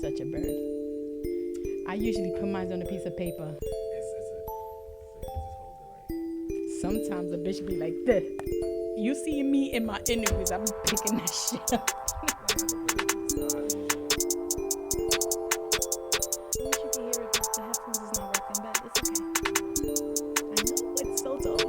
such a bird. I usually put mine on a piece of paper. Sometimes a bitch be like this. You see me in my interviews, I be picking that shit up. I wish you could hear it because the headphones is not working, but it's okay. I know, it's so dope.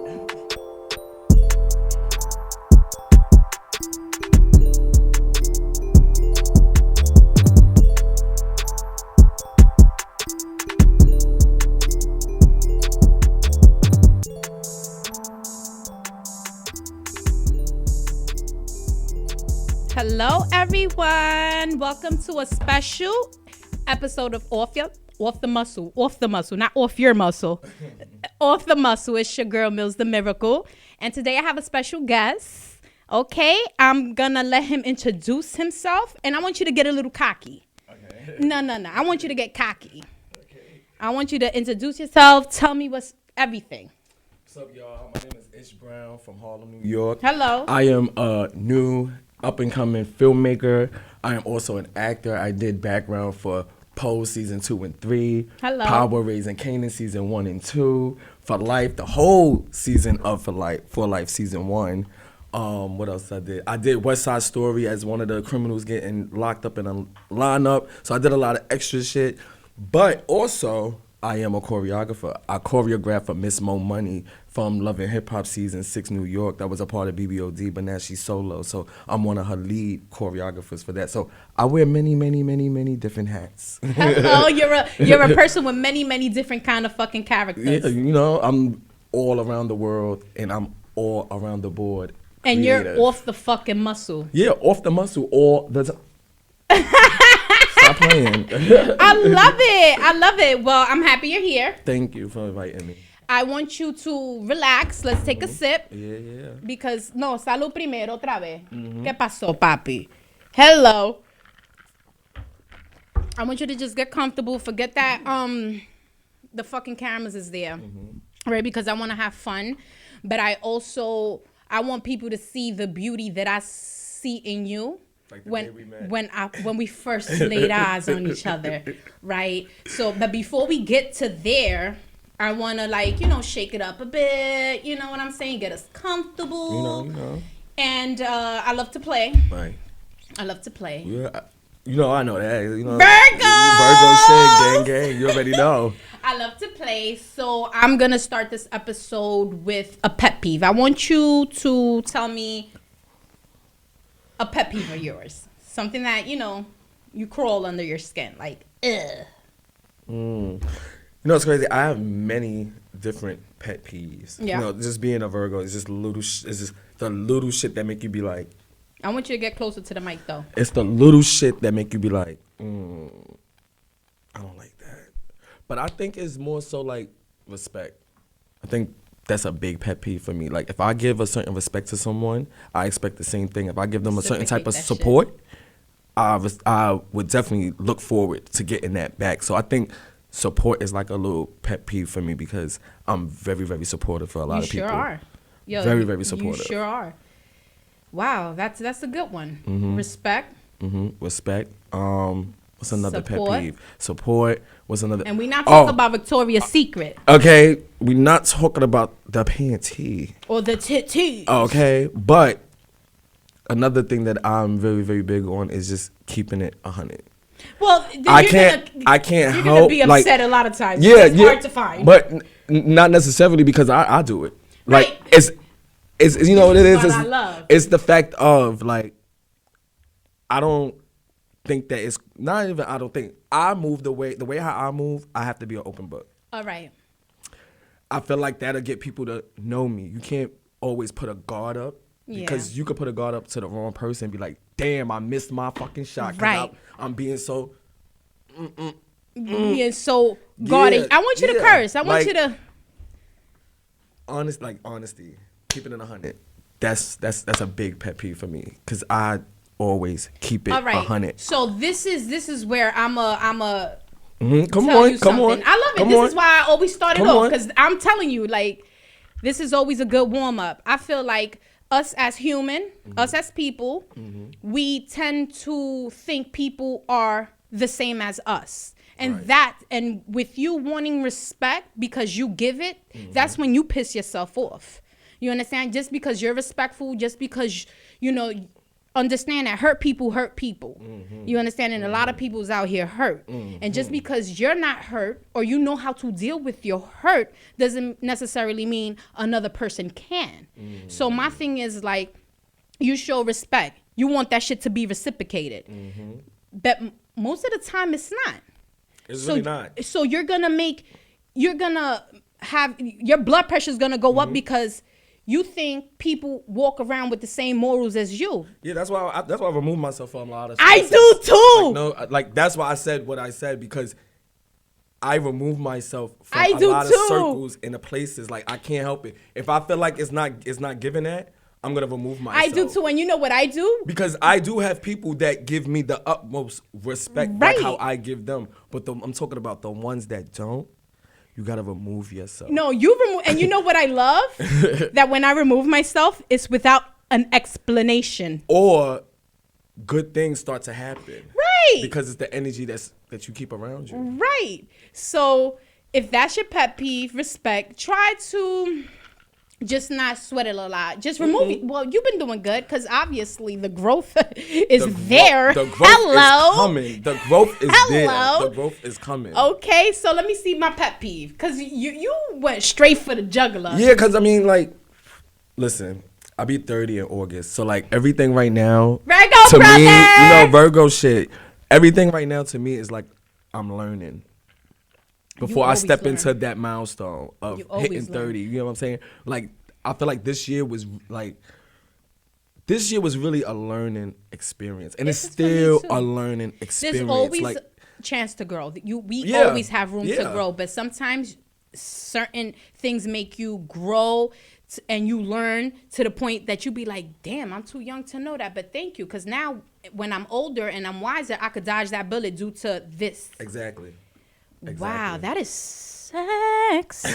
Hello, everyone. Welcome to a special episode of Off the Muscle, not off your muscle. Off the Muscle. It's your girl, Milz the Miracle. And today I have a special guest. Okay, I'm gonna let him introduce himself, and I want you to get a little cocky. Okay. No. I want you to get cocky. Okay. I want you to introduce yourself. Tell me what's everything. What's up, y'all? My name is Ish Brown from Harlem, New York. Hello. I am a new up-and-coming filmmaker. I am also an actor. I did background for Pose season 2 and 3. Hello. Power Raising Canaan season 1 and 2. For Life, the whole season of For Life season 1. What else I did? I did West Side Story as one of the criminals getting locked up in a lineup. So I did a lot of extra shit. But also, I am a choreographer. I choreographed for Miss Mo Money from Love and Hip Hop season 6 New York. That was a part of BBOD, but now she's solo. So I'm one of her lead choreographers for that. So I wear many different hats. Hello, you're a person with many different kind of fucking characters. Yeah, you know, I'm all around the world and I'm all around the board. And creative. you're off the fucking muscle. Yeah, off the muscle all the time. Stop playing. I love it. Well, I'm happy you're here. Thank you for inviting me. I want you to relax. Let's take a sip. Yeah. Because, no, salud primero otra vez. ¿Qué pasó, papi? Hello. I want you to just get comfortable. Forget that the fucking cameras is there. Right? Because I want to have fun. But I want people to see the beauty that I see in you. Like the day we met. when we first laid eyes on each other, right? So, but before we get to there, I want to shake it up a bit. You know what I'm saying? Get us comfortable. You know. And I love to play. Right. I love to play. Yeah. I know that. You know. Virgo shit, gang. You already know. I love to play, so I'm gonna start this episode with a pet peeve. I want you to tell me a pet peeve of yours, something that you crawl under your skin, like ugh. You know, it's crazy. I have many different pet peeves. Yeah. You know, just being a Virgo is just little. It's just the little shit that make you be like. I want you to get closer to the mic, though. It's the little shit that make you be like, I don't like that. But I think it's more so like respect. I think that's a big pet peeve for me. Like if I give a certain respect to someone, I expect the same thing. If I give them a certain type of support, I would definitely look forward to getting that back. So I think support is like a little pet peeve for me because I'm very, very supportive for a lot of people. You sure are. Yo, very, very supportive. You sure are. Wow, that's a good one. Respect. Respect. What's another Support. pet peeve? Support. What's another? And we're not talking about Victoria's Secret. Okay, we're not talking about the panty. Or the titties. Okay, but another thing that I'm very, very big on is just keeping it 100. Well, I can't you're help. Gonna be upset a lot of times. Yeah, it's hard to find. But not necessarily because I do it. Right. Like it's you know what it is. I love. It's the fact of like I don't think that it's not even. I don't think I move the way how I move. I have to be an open book. All right. I feel like that'll get people to know me. You can't always put a guard up because you could put a guard up to the wrong person and be like, damn, I missed my fucking shot. Right. I'm being so. Being so guarded. I want you to curse. I want you to. Honesty. Keeping it 100. That's a big pet peeve for me because I always keep it 100. So this is where I'm a Come tell on. you something. I love it. This is why I always started off because I'm telling you, like, this is always a good warm up. I feel like us as human, us as people, we tend to think people are the same as us. And Right. and with you wanting respect because you give it, that's when you piss yourself off. You understand? Just because you're respectful, just because, understand that hurt people. You understand? And a lot of people's out here hurt. And just because you're not hurt or you know how to deal with your hurt doesn't necessarily mean another person can. So my thing is like, you show respect. You want that shit to be reciprocated. But most of the time it's not. It's really not. So you're gonna have your blood pressure is gonna go up because you think people walk around with the same morals as you. Yeah, that's why I remove myself from a lot of I spaces. do too. That's why I said what I said, because I remove myself from I a do lot too. of circles and the places. Like, I can't help it. If I feel like it's not given that, I'm gonna remove myself. I do too, and you know what I do? Because I do have people that give me the utmost respect, Right. like how I give them. But I'm talking about the ones that don't. You gotta remove yourself. No, you remove, and you know what I love? That when I remove myself, it's without an explanation. Or good things start to happen. Right. Because it's the energy that you keep around you. Right. So if that's your pet peeve, respect, try to just not sweat it a lot. Just remove it. Well, you've been doing good because obviously the growth is there. The growth Hello. is coming. The growth is Hello. there. The growth is coming. Okay, so let me see my pet peeve because you went straight for the jugular. Yeah, because I mean, like, listen, I'll be 30 in August. So, like, everything right now, Virgo, to brother! me, Virgo shit, everything right now to me is like I'm learning. Before I always step learn. into that milestone of You always hitting 30, learn. you know what I'm saying? Like, I feel like this year was really a learning experience, and it's This is for me, still too. a learning experience. There's always like, a chance to grow. We Yeah, always have room to yeah. grow, but sometimes certain things make you grow and you learn to the point that you be like, damn, I'm too young to know that, but thank you, because now when I'm older and I'm wiser, I could dodge that bullet due to this. exactly. Wow, Exactly. that is sexy.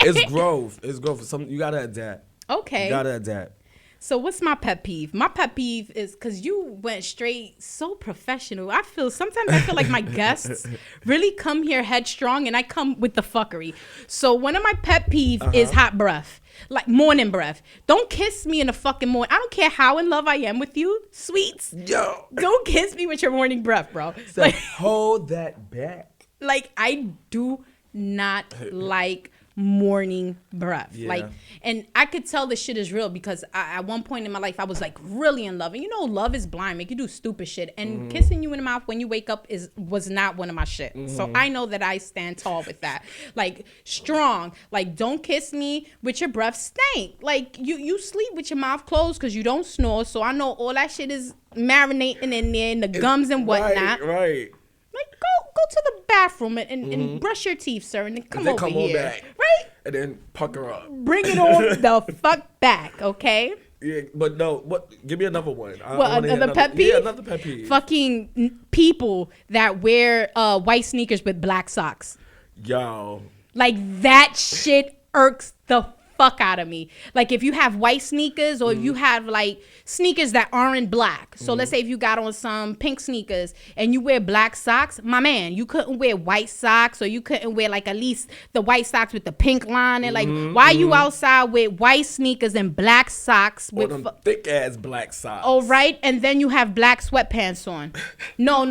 It's growth. It's growth. You gotta adapt. Okay. You gotta adapt. So what's my pet peeve? My pet peeve is because you went straight so professional. Sometimes I feel like my guests really come here headstrong and I come with the fuckery. So one of my pet peeve is hot breath, like morning breath. Don't kiss me in the fucking morning. I don't care how in love I am with you, sweets. Yo. Don't kiss me with your morning breath, bro. So hold that back. Like I do not like morning breath. Yeah. Like, and I could tell this shit is real because at one point in my life I was like really in love, and you know love is blind, make you do stupid shit, and kissing you in the mouth when you wake up was not one of my shit. So I know that I stand tall with that. Like strong, like don't kiss me with your breath stink. Like you sleep with your mouth closed because you don't snore, so I know all that shit is marinating in there in the gums and whatnot. Right. Like go to the bathroom and brush your teeth, sir, and then come over here. back. Right? And then pucker up. Bring it on the fuck back, okay? Yeah, but no. What? Give me another one. What, another pet peeve? Yeah, another pet peeve. Fucking people that wear white sneakers with black socks. Yo. Like that shit irks the fuck out of me. Like if you have white sneakers or if you have like sneakers that aren't black. So let's say if you got on some pink sneakers and you wear black socks, my man, you couldn't wear white socks, or you couldn't wear like at least the white socks with the pink line. And like, why you outside with white sneakers and black socks Or with them thick ass black socks. oh, right. And then you have black sweatpants on. No.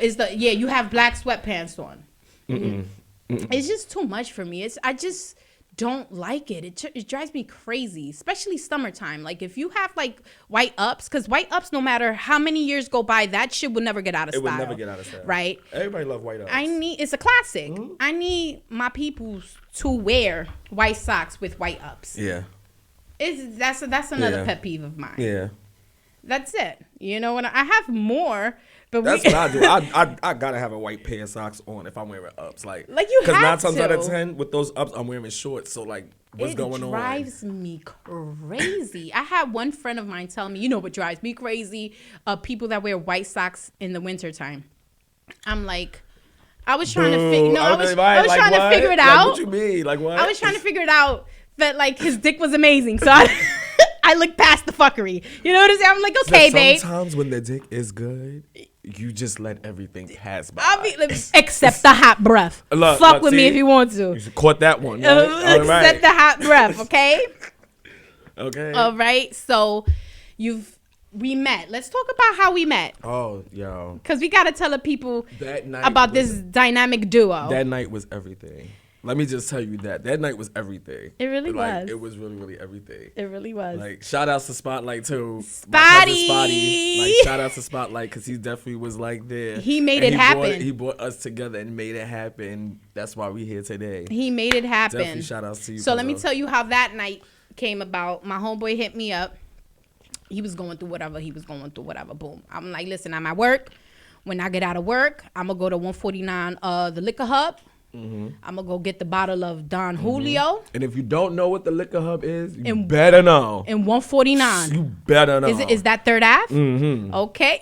You have black sweatpants on. It's just too much for me. I just don't like it. It drives me crazy, especially summertime. Like if you have like white ups, because white ups, no matter how many years go by, that shit will never get out of style. It would never get out of style. Right? Everybody love white ups. It's a classic. I need my people to wear white socks with white ups. Yeah. That's another Yeah. pet peeve of mine. Yeah. That's it. You know, and I have more, but That's what I do. I gotta have a white pair of socks on if I'm wearing ups. Like you have because 9 times out of to. 10 with those ups, I'm wearing shorts. So like, what's going on? It drives me crazy. I had one friend of mine tell me, you know what drives me crazy? People that wear white socks in the wintertime. I'm like, I was trying to figure. No, I was trying to figure it out. What you mean? Like what? I was trying to figure it out. That like his dick was amazing, so I looked past the fuckery. You know what I'm saying? I'm like, okay, babe. Sometimes when the dick is good, you just let everything pass by. Except the hot breath. Fuck with me if you want to. You caught that one. Right? Except the hot breath, okay? Okay. All right. So we met. Let's talk about how we met. Oh, yo. Because we got to tell the people that night about this dynamic duo. That night was everything. Let me just tell you that night was everything. It really was. It was really, really everything. It really was. Like, shout outs to Spotlight too. Spotty. Like, shout out to Spotlight because he definitely was like there. He made it happen. He brought us together and made it happen. That's why we here today. He made it happen. Definitely shout outs to you. So let me tell you how that night came about. My homeboy hit me up. He was going through whatever. Boom. I'm like, listen, I'm at work. When I get out of work, I'm going to go to 149 the Liquor Hub. Mm-hmm. I'm going to go get the bottle of Don Julio. And if you don't know what the Liquor Hub is, you better know. In 149. You better know. Is that Third Ave? Mm-hmm. Okay.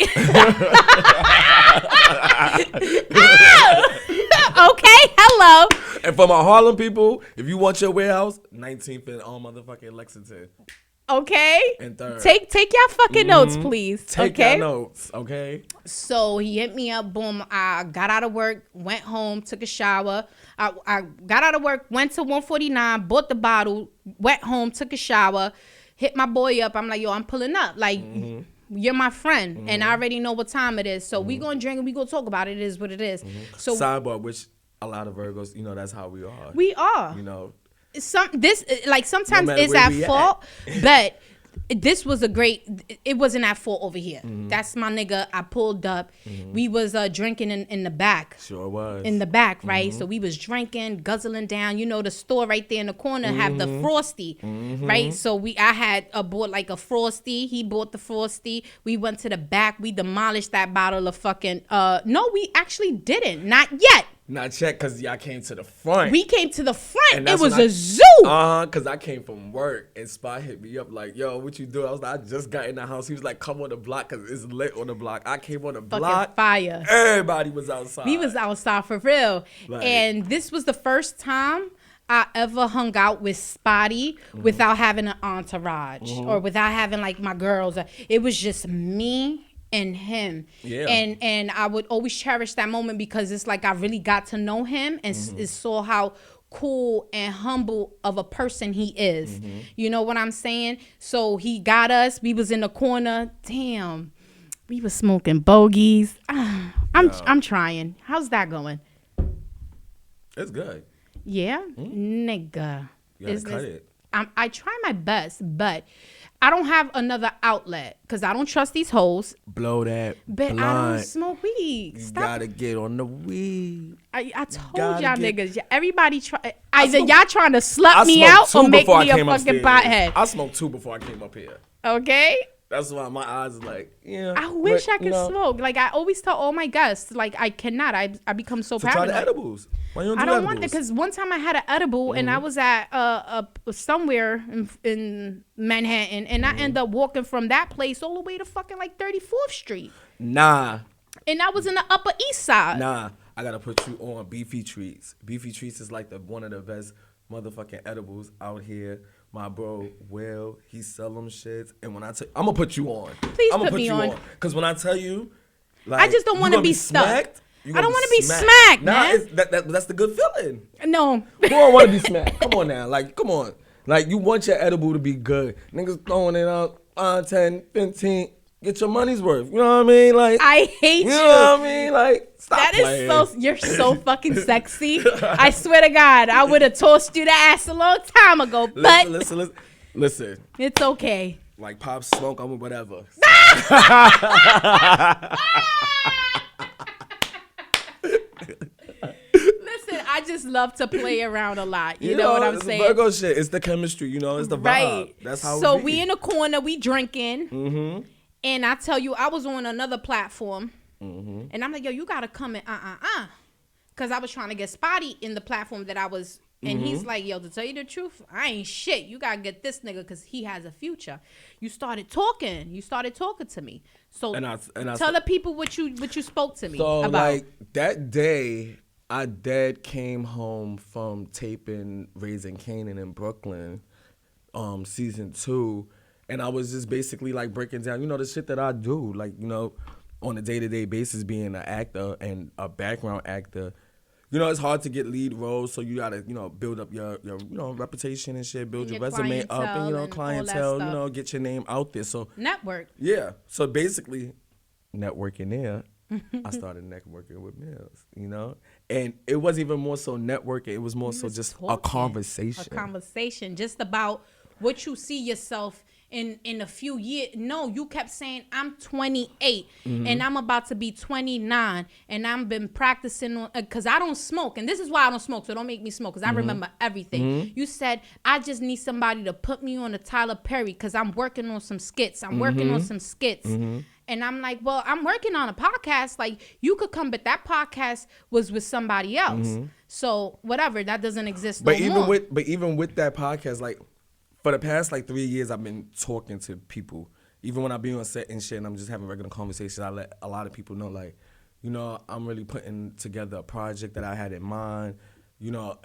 Okay, hello. And for my Harlem people, if you want your warehouse, 19th and all motherfucking Lexington. Okay. And third. Take y'all fucking notes, please. Take your notes, okay? So he hit me up. Boom. I got out of work, went home, took a shower. I got out of work, went to 149, bought the bottle, went home, took a shower, hit my boy up. I'm like, yo, I'm pulling up. Like, you're my friend, and I already know what time it is. So we gonna drink and we gonna talk about it. It is what it is. So sidebar, which a lot of Virgos, that's how we are. We are. Sometimes no it's at fault, but this was it wasn't at fault over here. That's my nigga. I pulled up. We was drinking in the back. Sure was. In the back, right? So we was drinking, guzzling down. The store right there in the corner have the Frosty, right? So I had bought like a Frosty. He bought the Frosty. We went to the back. We demolished that bottle of fucking, no, we actually didn't. Not yet. Not yet, because y'all came to the front. We came to the front. It was a zoo. Because I came from work and Spot hit me up like, yo, what you do? I was like, I just got in the house. He was like, come on the block because it's lit on the block. I came on the block. Fire. Everybody was outside. We was outside for real. And this was the first time I ever hung out with Spotty without having an entourage or without having like my girls. It was just me and him. Yeah. And I would always cherish that moment because it's like I really got to know him and saw how cool and humble of a person he is. You know what I'm saying? So he got us. We was in the corner. Damn. We was smoking bogeys. I'm trying. How's that going? It's good. Yeah? Nigga. You gotta cut it. I try my best, but I don't have another outlet because I don't trust these hoes. Blow that But blunt. I don't smoke weed. You gotta get on the weed. I told y'all niggas. Everybody try. Either y'all trying to slut me out or make me a fucking pothead. I smoked 2 before I came up here. Okay? That's why my eyes are like, yeah. I wish I could smoke. Like, I always tell all my guests, like, I cannot. I become so paranoid. Try the edibles. Why you don't do I don't edibles? want that because one time I had an edible and I was at somewhere in Manhattan and I ended up walking from that place all the way to fucking like 34th Street. Nah. And I was in the Upper East Side. Nah. I gotta put you on Beefy Treats. Beefy Treats is like one of the best motherfucking edibles out here. My bro, Will, he sell them shits. And when I'm gonna put you on. Please put me on. Because when I tell you, like, I just don't want to be stuck. Smacked, I don't want to be smacked, man. That's the good feeling. No. You don't want to be smacked. Come on now. Like, come on. Like, you want your edible to be good. Niggas throwing it out 10, 15. Get your money's worth. You know what I mean? Like, I hate you. You know what I mean? Like, stop that playing. Is so, you're so fucking sexy. I swear to God, I would have tossed you the ass a long time ago. But listen. It's okay. Like Pop Smoke, I'm whatever. Listen, I just love to play around a lot. You know what I'm saying? It's Virgo shit. It's the chemistry. It's the vibe. Right. That's how. So we in the corner, we drinking. And I tell you, I was on another platform. And I'm like, yo, you gotta come in, because I was trying to get Spotty in the platform that I was. And he's like, yo, to tell you the truth, I ain't shit. You gotta get this nigga because he has a future. You started talking to me. So and tell the people what you spoke to me about. Like that day, I came home from taping Raising Kanan in Brooklyn, season 2, and I was just basically like breaking down, the shit that I do, like on a day-to-day basis being an actor and a background actor, you know, it's hard to get lead roles, so you gotta, you know, build up your reputation and shit, build And your your resume up, and, you know, clientele and all that clientele, you stuff. know, get your name out there. So Network. yeah, so basically, networking there, I started networking with Milz, you know, and it wasn't even more so networking; it was more so just a conversation. A conversation just about what you see yourself in a few years. No, you kept saying I'm 28 and I'm about to be 29 and I've been practicing because I don't smoke, and this is why I don't smoke, so don't make me smoke because I remember everything. You said I just need somebody to put me on a Tyler Perry because I'm working on some skits. I'm working on some skits. And I'm like, well, I'm working on a podcast. Like, you could come, but that podcast was with somebody else. So whatever, that doesn't exist But no more. even with that podcast, like, for the past like 3 years, I've been talking to people. Even when I be on set and shit, and I'm just having regular conversations, I let a lot of people know, like, you know, I'm really putting together a project that I had in mind. You know,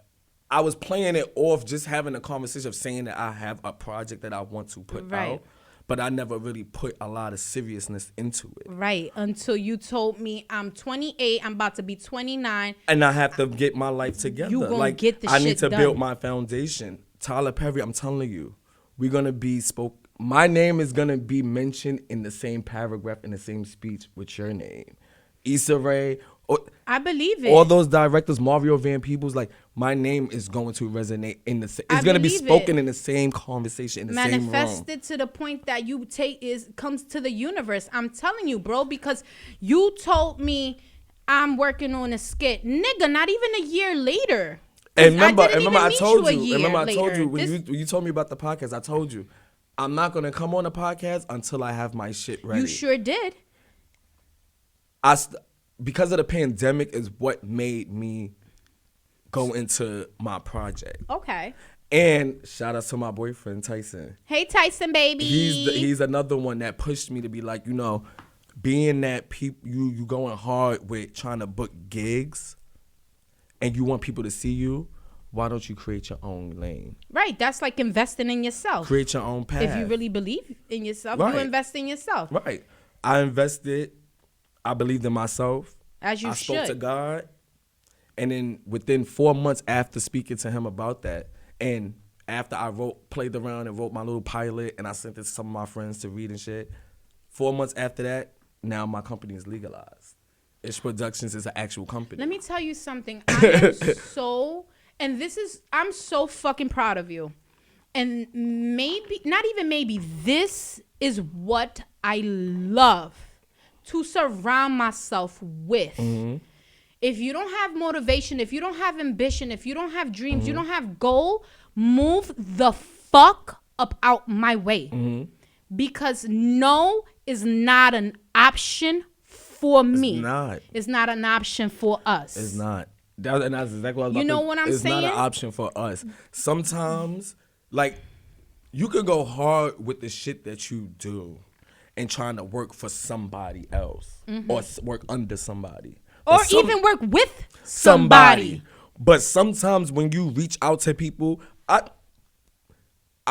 I was playing it off, just having a conversation of saying that I have a project that I want to put out. But I never really put a lot of seriousness into it. Right, until you told me I'm 28, I'm about to be 29. And I have to get my life together. You gonna get the I shit need to done. build my foundation. Tyler Perry, I'm telling you, we're going to be my name is going to be mentioned in the same paragraph, in the same speech with your name. Issa Rae. I believe it. All those directors, Mario Van Peebles, like, my name is going to resonate in the same. It's going to be spoken in the same conversation, in the same room. Manifested to the point that you comes to the universe. I'm telling you, bro, because you told me I'm working on a skit. Nigga, not even a year later. And remember, I told you when you told me about the podcast, I told you, I'm not going to come on the podcast until I have my shit ready. You sure did. Because of the pandemic is what made me go into my project. Okay. And shout out to my boyfriend, Tyson. Hey, Tyson, baby. He's another one that pushed me to be like, you know, being that you going hard with trying to book gigs and you want people to see you, why don't you create your own lane? Right. That's like investing in yourself. Create your own path. If you really believe in yourself, you invest in yourself. Right. I invested. I believed in myself. As you should. I spoke to God. And then within 4 months after speaking to him about that, and after I played around and wrote my little pilot, and I sent it to some of my friends to read and shit, 4 months after that, now my company is legalized. ISHPRODUCTIONS is an actual company. Let me tell you something. I'm so fucking proud of you. And maybe, not even maybe, this is what I love to surround myself with. If you don't have motivation, if you don't have ambition, if you don't have dreams, you don't have goal, move the fuck up out my way. Because no is not an option for me. It's not. It's not an option for us. It's not. That's exactly what I was about You know what I'm saying? It's not an option for us. Sometimes, like, you can go hard with the shit that you do and trying to work for somebody else or work under somebody. Or even work with somebody. But sometimes when you reach out to people, I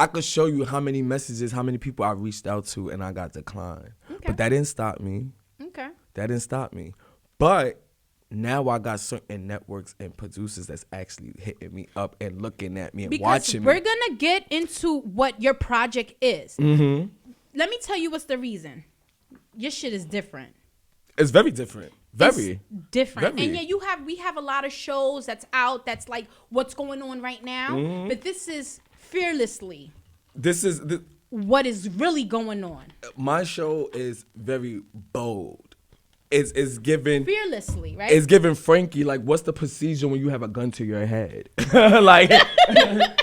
could show you how many messages, how many people I reached out to and I got declined. Okay. But that didn't stop me. Okay. That didn't stop me. But now I got certain networks and producers that's actually hitting me up and looking at me and watching me. We're going to get into what your project is. Let me tell you what's the reason. Your shit is different. It's very different. Very. It's different. Very. And yeah, we have a lot of shows that's out that's like what's going on right now. But this is fearlessly. What is really going on. My show is very bold. It's given fearlessly, right? It's given Frankie, like, what's the procedure when you have a gun to your head?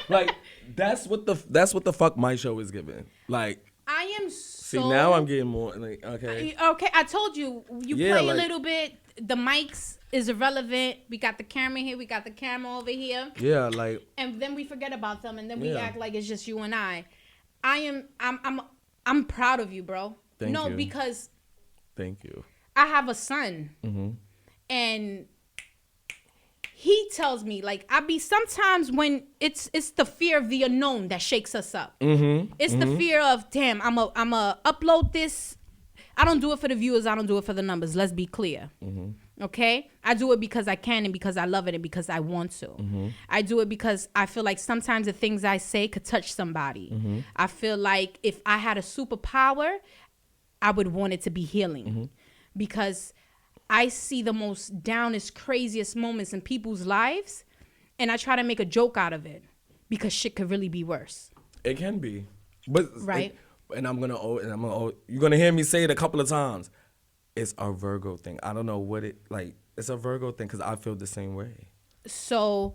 like that's what the fuck my show is giving. Like, I am see, now I'm getting more like, okay. I told you play a little bit. The mics is irrelevant. We got the camera here. We got the camera over here. Yeah, like. And then we forget about them, and then we act like it's just you and I. I'm proud of you, bro. Thank you. Because. Thank you. I have a son, and he tells me, like, I be sometimes when it's the fear of the unknown that shakes us up. It's the fear of, damn, I'm a upload this. I don't do it for the viewers. I don't do it for the numbers. Let's be clear. Okay? I do it because I can and because I love it and because I want to. I do it because I feel like sometimes the things I say could touch somebody. I feel like if I had a superpower, I would want it to be healing. Because I see the most downest, craziest moments in people's lives, and I try to make a joke out of it because shit could really be worse. It can be. But right. And you're gonna hear me say it a couple of times. It's a Virgo thing. I don't know what it's a Virgo thing because I feel the same way. So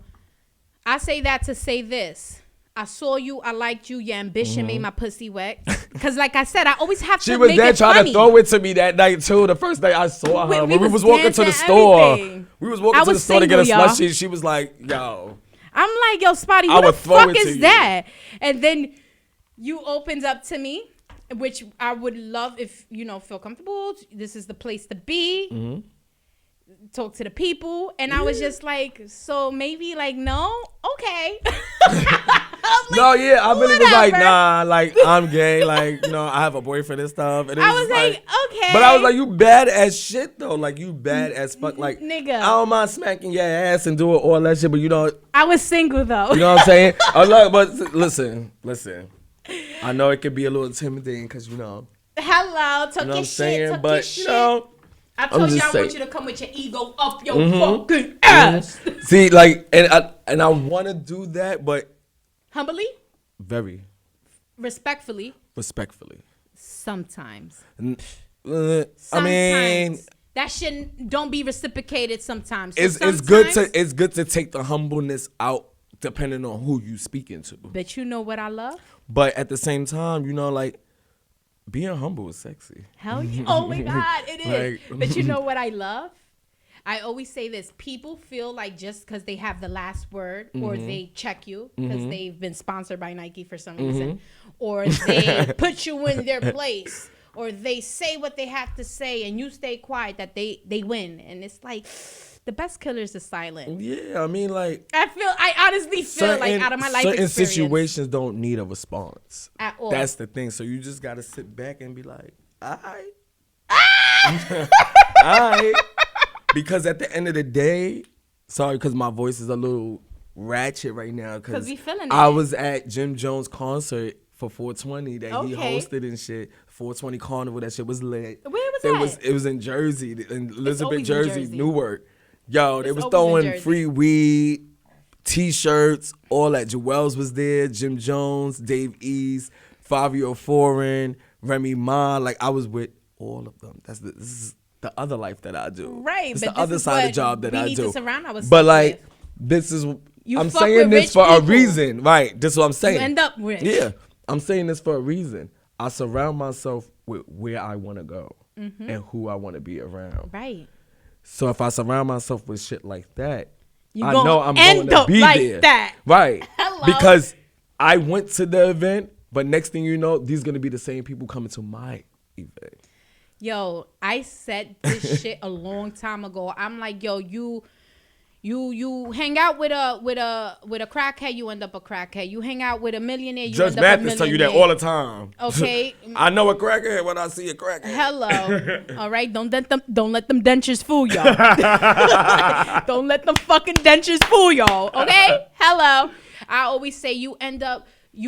I say that to say this. I saw you. I liked you. Your ambition made my pussy wet. Because like I said, I always have to make it funny. She was there trying to throw it to me that night too. The first night I saw her. When we was walking to the store. We was walking to the store to get a slushie. She was like, yo. I'm like, yo, Spotty, who the fuck is that? And then you opened up to me, which I would love if, feel comfortable. This is the place to be. Talk to the people. And I was just like, so maybe like, no? Okay. Like, no, yeah, I really was like, nah, like, I'm gay. Like, I have a boyfriend and stuff. And I was like, okay. But I was like, you bad as shit, though. Like, you bad as fuck. Like, nigga. I don't mind smacking your ass and doing all that shit, but I was single, though. You know what I'm saying? But listen. I know it could be a little intimidating because, Hello, talk you know your shit, talk but, your shit. I told you I want you to come with your ego up your fucking ass. See, like, and I want to do that, but humbly, very respectfully. Sometimes. I mean, that shit don't be reciprocated sometimes. So it's good to take the humbleness out depending on who you speaking to. But you know what I love? But at the same time, like, being humble is sexy. Hell yeah. Oh my God, it is. But you know what I love? I always say this. People feel like just because they have the last word or they check you because they've been sponsored by Nike for some reason, or they put you in their place, or they say what they have to say and you stay quiet, that they win. And it's like, the best killers are silent. Yeah, I mean, like, I honestly feel like out of my life experience, certain situations don't need a response at all. That's the thing. So you just gotta sit back and be like, all right. All right. Because at the end of the day, sorry, because my voice is a little ratchet right now. Because we feeling it. I was at Jim Jones' concert for 420 that he hosted and shit. 420 Carnival, that shit was lit. Where was that? It was in Jersey, in Elizabeth, Jersey, Newark. Yo, they was throwing free weed, T-shirts, all that. Joel's was there, Jim Jones, Dave East, Fabio Foreign, Remy Ma. Like, I was with all of them. This is the other life that I do. Right. It's the other side of the job that I do. We need to surround ourselves but like, with. I'm saying this for a reason. Right. This is what I'm saying. You end up rich. Yeah. I'm saying this for a reason. I surround myself with where I want to go and who I want to be around. Right. So if I surround myself with shit like that, I know I'm going to be like there. That. Right. Hello. Because I went to the event, but next thing you know, these going to be the same people coming to my event. Yo, I said this shit a long time ago. I'm like, yo, you hang out with a crackhead, you end up a crackhead. You hang out with a millionaire, you Judge end up a millionaire. Mathis tell you that all the time. Okay. I know a crackhead when I see a crackhead. Hello. All right. Don't let them dentures fool y'all. Don't let them fucking dentures fool y'all. Okay. Hello. I always say you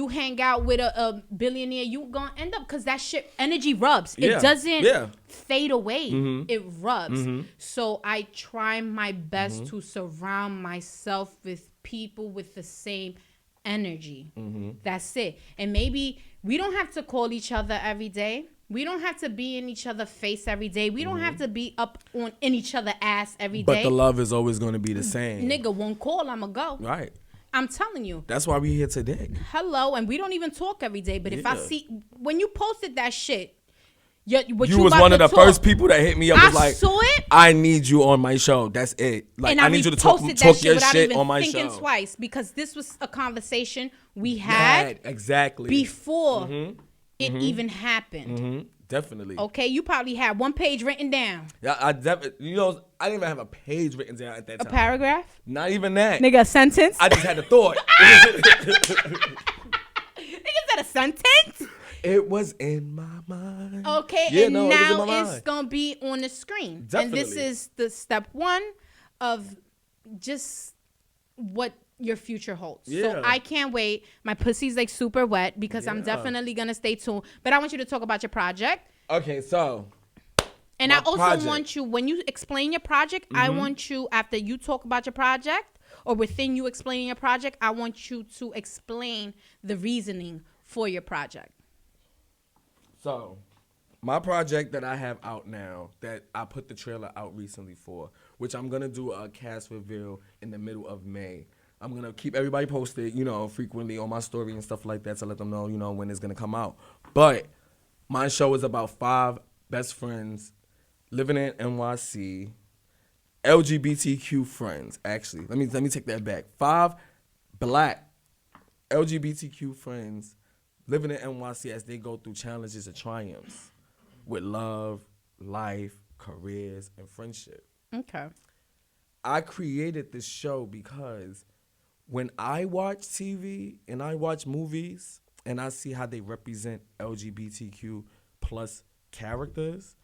hang out with a billionaire, you gonna end up, because that shit energy rubs. It doesn't fade away. It rubs. So I try my best to surround myself with people with the same energy. That's it. And maybe we don't have to call each other every day. We don't have to be in each other's face every day. We don't have to be up in each other's ass every day. But the love is always going to be the same. Nigga, one call, I'ma go. Right. I'm telling you. That's why we here today. Hello, and we don't even talk every day. But if I see, when you posted that shit, you was one of the first people that hit me up. Was like, saw it. I need you on my show. That's it. Like, I need you to talk your shit on my show. Thinking twice, because this was a conversation we had exactly before it even happened. Definitely. Okay, you probably had one page written down. Yeah, I definitely. I didn't even have a page written down at that time. A paragraph? Not even that. Nigga, a sentence? I just had a thought. Nigga said a sentence? It was in my mind. Okay, Yeah, and no, it was in now my it's mind. gonna be on the screen. Definitely. And this is the step one of just what your future holds. Yeah. So I can't wait. My pussy's like super wet because I'm Yeah. definitely gonna stay tuned. But I want you to talk about your project. Okay, so. And My I also project. want you, when you explain your project, I want you, after you talk about your project, or within you explaining your project, I want you to explain the reasoning for your project. So, my project that I have out now, that I put the trailer out recently for, which I'm going to do a cast reveal in the middle of May. I'm going to keep everybody posted, frequently on my story and stuff like that to let them know, when it's going to come out. But my show is about 5 best friends living in NYC, LGBTQ friends, actually. Let me take that back. 5 black LGBTQ friends living in NYC as they go through challenges and triumphs with love, life, careers, and friendship. Okay. I created this show because when I watch TV and I watch movies and I see how they represent LGBTQ plus characters,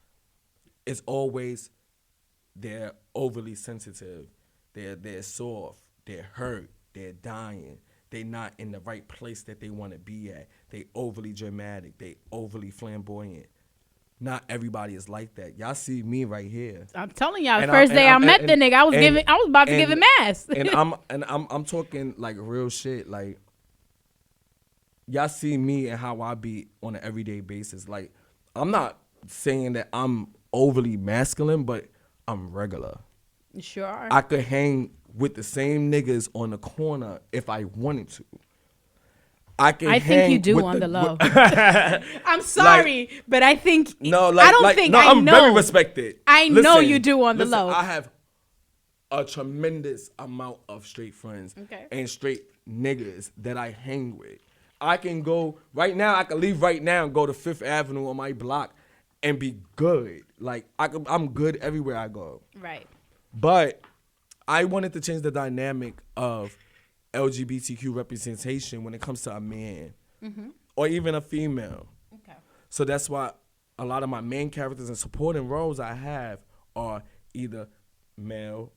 it's always they're overly sensitive, they're soft, they're hurt, they're dying, they're not in the right place that they want to be at, they overly dramatic, they overly flamboyant. Not everybody is like that. Y'all see me right here. I'm telling y'all, the And first day I met and- the nigga, I was about to give him ass. and I'm talking like real shit. Like, y'all see me and how I be on an everyday basis. Like, I'm not saying that I'm overly masculine, but I'm regular. You sure are. I could hang with the same niggas on the corner if I wanted to. I think you do on the low. I'm sorry, but I think I don't think I I'm know. very respected. I know you do on the low. I have a tremendous amount of straight friends and straight niggas that I hang with. I can go right now. I can leave right now and go to 5th Avenue on my block and be good. Like, I'm good everywhere I go. Right. But I wanted to change the dynamic of LGBTQ representation when it comes to a man or even a female. Okay. So that's why a lot of my main characters and supporting roles I have are either male,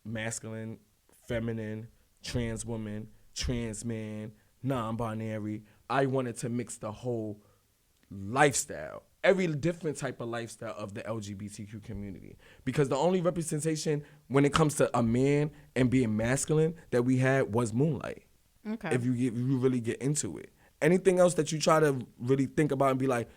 masculine, feminine, trans woman, trans man, non-binary. I wanted to mix the whole lifestyle, every different type of lifestyle of the LGBTQ community. Because the only representation when it comes to a man and being masculine that we had was Moonlight. Okay. If you really get into it. Anything else that you try to really think about and be like,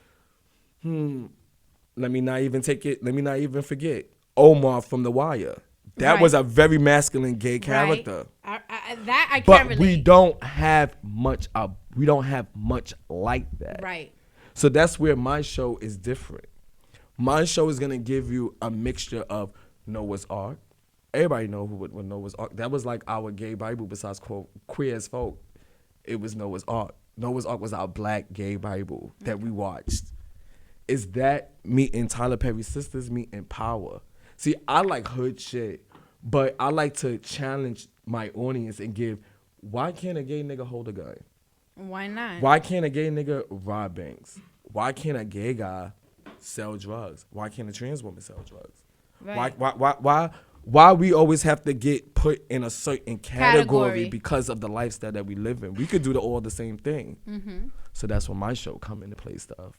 let me not even take it, let me not even forget. Omar from The Wire. That was a very masculine gay character. Right. I but can't relate. we don't have much like that. Right. So that's where my show is different. My show is gonna give you a mixture of Noah's Ark. Everybody know what Noah's Ark. That was like our gay Bible besides Queer as Folk. It was Noah's Ark. Noah's Ark was our black gay Bible that we watched. Is that meeting Tyler Perry's sisters meeting Power? See, I like hood shit, but I like to challenge my audience and give, why can't a gay nigga hold a gun? Why not? Why can't a gay nigga rob banks? Why can't a gay guy sell drugs? Why can't a trans woman sell drugs? Right. Why we always have to get put in a certain category Category. because of the lifestyle that we live in? We could do all the same thing. Mm-hmm. So that's when my show come into play stuff.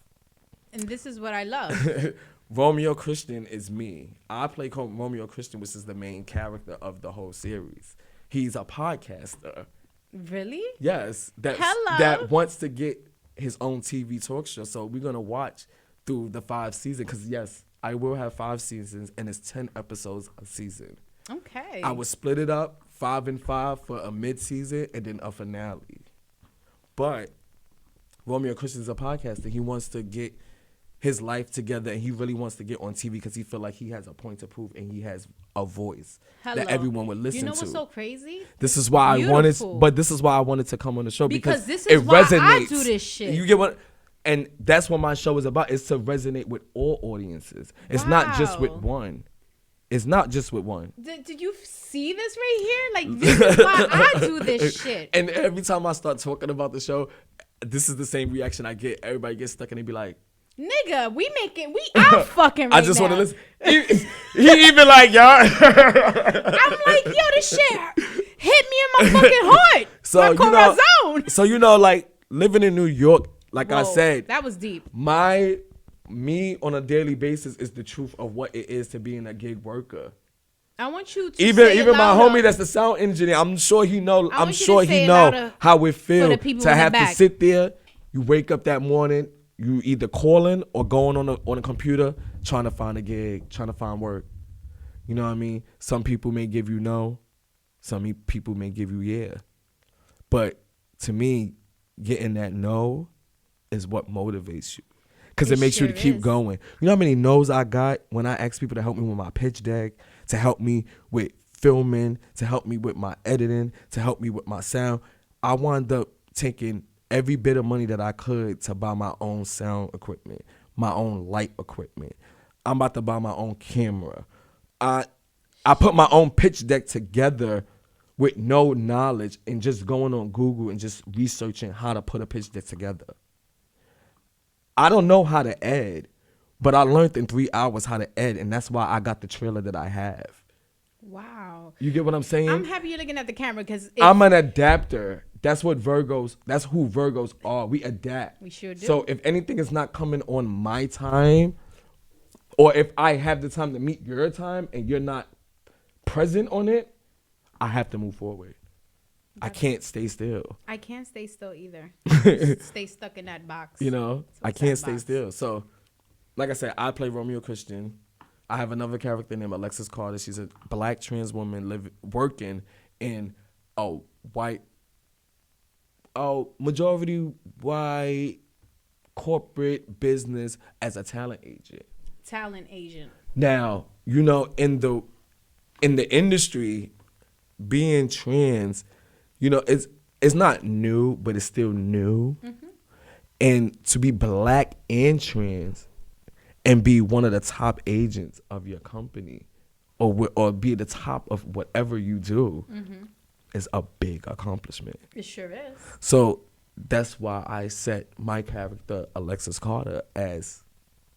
And this is what I love. Romeo Christian is me. I play Romeo Christian, which is the main character of the whole series. He's a podcaster. Really? Yes. Hello. That wants to get his own TV talk show. So we're going to watch through the 5 seasons. Because, yes, I will have 5 seasons, and it's 10 episodes a season. Okay. I would split it up 5 and 5 for a mid-season and then a finale. But Romeo Christian's a podcaster. He wants to get his life together, and he really wants to get on TV because he feel like he has a point to prove and he has a voice that everyone would listen to. You know what's so crazy? This is why I wanted to come on the show because this is it why resonates. I do this shit. You get what? And that's what my show is about. It's to resonate with all audiences. It's not just with one. It's not just with one. Did you see this right here? Like, this is why I do this shit. And every time I start talking about the show, this is the same reaction I get. Everybody gets stuck and they be like, nigga, we out fucking right I just want to now. listen. He even like, y'all. I'm like, yo, this shit hit me in my fucking heart. My corazon. So like living in New York, like I said, that was deep. Me on a daily basis is the truth of what it is to being a gig worker. I want you to even my homie that's the sound engineer, I'm sure he know how it feels to have to sit there. You wake up that morning, you either calling or going on a computer trying to find a gig, trying to find work. You know what I mean? Some people may give you no, some people may give you yeah. But to me, getting that no is what motivates you. Because it makes you to keep going. You know how many no's I got when I ask people to help me with my pitch deck, to help me with filming, to help me with my editing, to help me with my sound. I wound up taking every bit of money that I could to buy my own sound equipment, my own light equipment. I'm about to buy my own camera. I put my own pitch deck together with no knowledge and just going on Google and just researching how to put a pitch deck together. I don't know how to ed, but I learned in 3 hours how to ed, and that's why I got the trailer that I have. Wow. You get what I'm saying? I'm happy you're looking at the camera because I'm an adapter. That's who Virgos are. We adapt. We sure do. So if anything is not coming on my time, or if I have the time to meet your time and you're not present on it, I have to move forward. I can't stay still. I can't stay still either. Stay stuck in that box. You know, I can't stay still. So, like I said, I play Romeo Christian. I have another character named Alexis Carter. She's a black trans woman working in a majority white corporate business as a talent agent. Now, you know, in the industry, being trans, you know, it's not new, but it's still new. Mm-hmm. And to be black and trans and be one of the top agents of your company or be at the top of whatever you do is a big accomplishment. It sure is. So that's why I set my character, Alexis Carter, as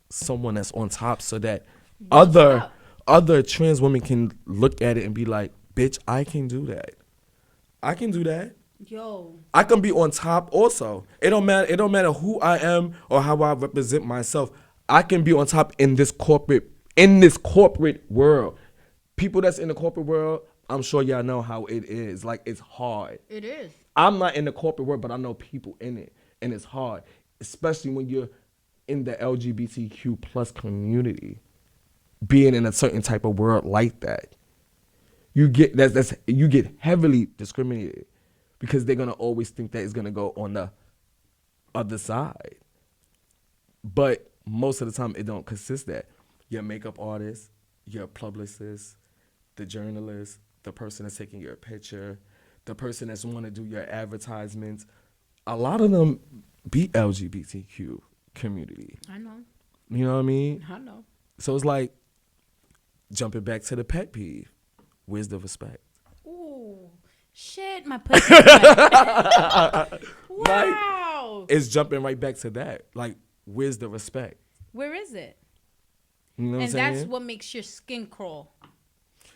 someone that's on top so that other trans women can look at it and be like, bitch, I can do that. I can do that. Yo. I can be on top also. It don't matter who I am or how I represent myself. I can be on top in this corporate world. People that's in the corporate world, I'm sure y'all know how it is. Like, it's hard. It is. I'm not in the corporate world, but I know people in it, and it's hard, especially when you're in the LGBTQ plus community. Being in a certain type of world like that, you get you get heavily discriminated because they're gonna always think that it's gonna go on the other side. But most of the time, it don't consist that. Your makeup artist, your publicist, the journalist, the person that's taking your picture, the person that's want to do your advertisements, a lot of them be LGBTQ community. I know. You know what I mean? I know. So it's like, jumping back to the pet peeve, where's the respect? Ooh, shit, my pussy. Wow. Like, it's jumping right back to that. Like, where's the respect? Where is it? You know what I'm saying? And that's what makes your skin crawl.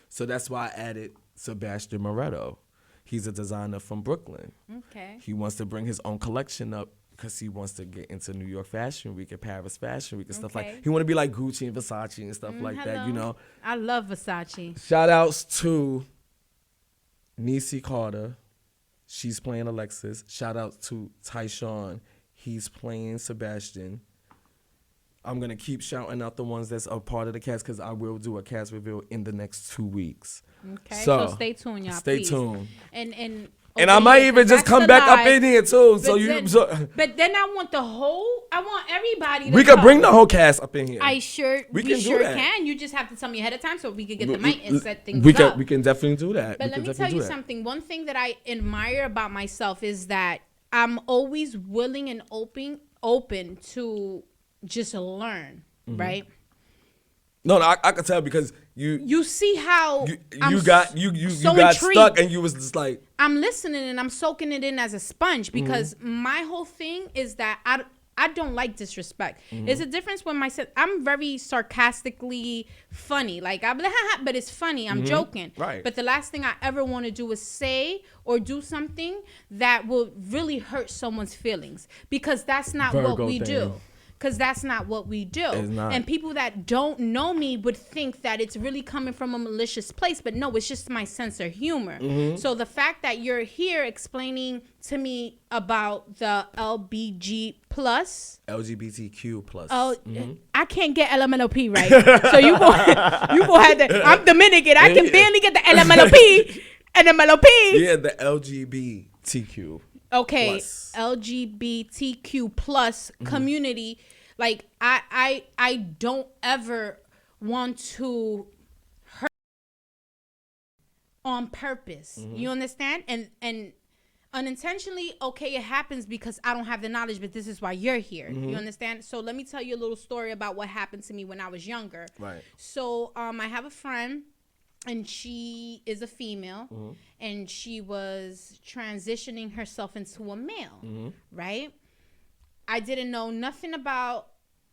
So that's why I added Sebastian Moretto. He's a designer from Brooklyn. Okay. He wants to bring his own collection up because he wants to get into New York Fashion Week and Paris Fashion Week and stuff like. He want to be like Gucci and Versace and stuff like that, you know. I love Versace. Shout outs to Niecy Carter. She's playing Alexis. Shout out to Tyshawn. He's playing Sebastian. I'm going to keep shouting out the ones that's a part of the cast because I will do a cast reveal in the next 2 weeks. Okay, so stay tuned, y'all. Stay tuned. And I might even just come back up in here too. But then I want everybody. We can bring the whole cast up in here. We sure can. You just have to tell me ahead of time so we can get the mic and set things up. We can definitely do that. But let me tell you something. One thing that I admire about myself is that I'm always willing and open to just learn, right? No, I can tell because You see how you got intrigued. stuck and you was just like, I'm listening and I'm soaking it in as a sponge because my whole thing is that I don't like disrespect. There's a difference when I'm very sarcastically funny. Like, I'm like, ha, but it's funny. I'm joking. Right. But the last thing I ever want to do is say or do something that will really hurt someone's feelings, because that's not Virgo what we thing. do. Because that's not what we do. It's not. And people that don't know me would think that it's really coming from a malicious place. But no, it's just my sense of humor. So the fact that you're here explaining to me about the LGBTQ plus. Oh, I can't get LMNOP right. So you go have to. I'm Dominican. I can barely get the LMNOP. Yeah, the LGBTQ. Okay, plus. LGBTQ plus community. Like, I don't ever want to hurt on purpose. You understand? And unintentionally, okay, it happens because I don't have the knowledge, but this is why you're here. You understand? So let me tell you a little story about what happened to me when I was younger. Right. So I have a friend, and she is a female, and she was transitioning herself into a male, right? I didn't know nothing about,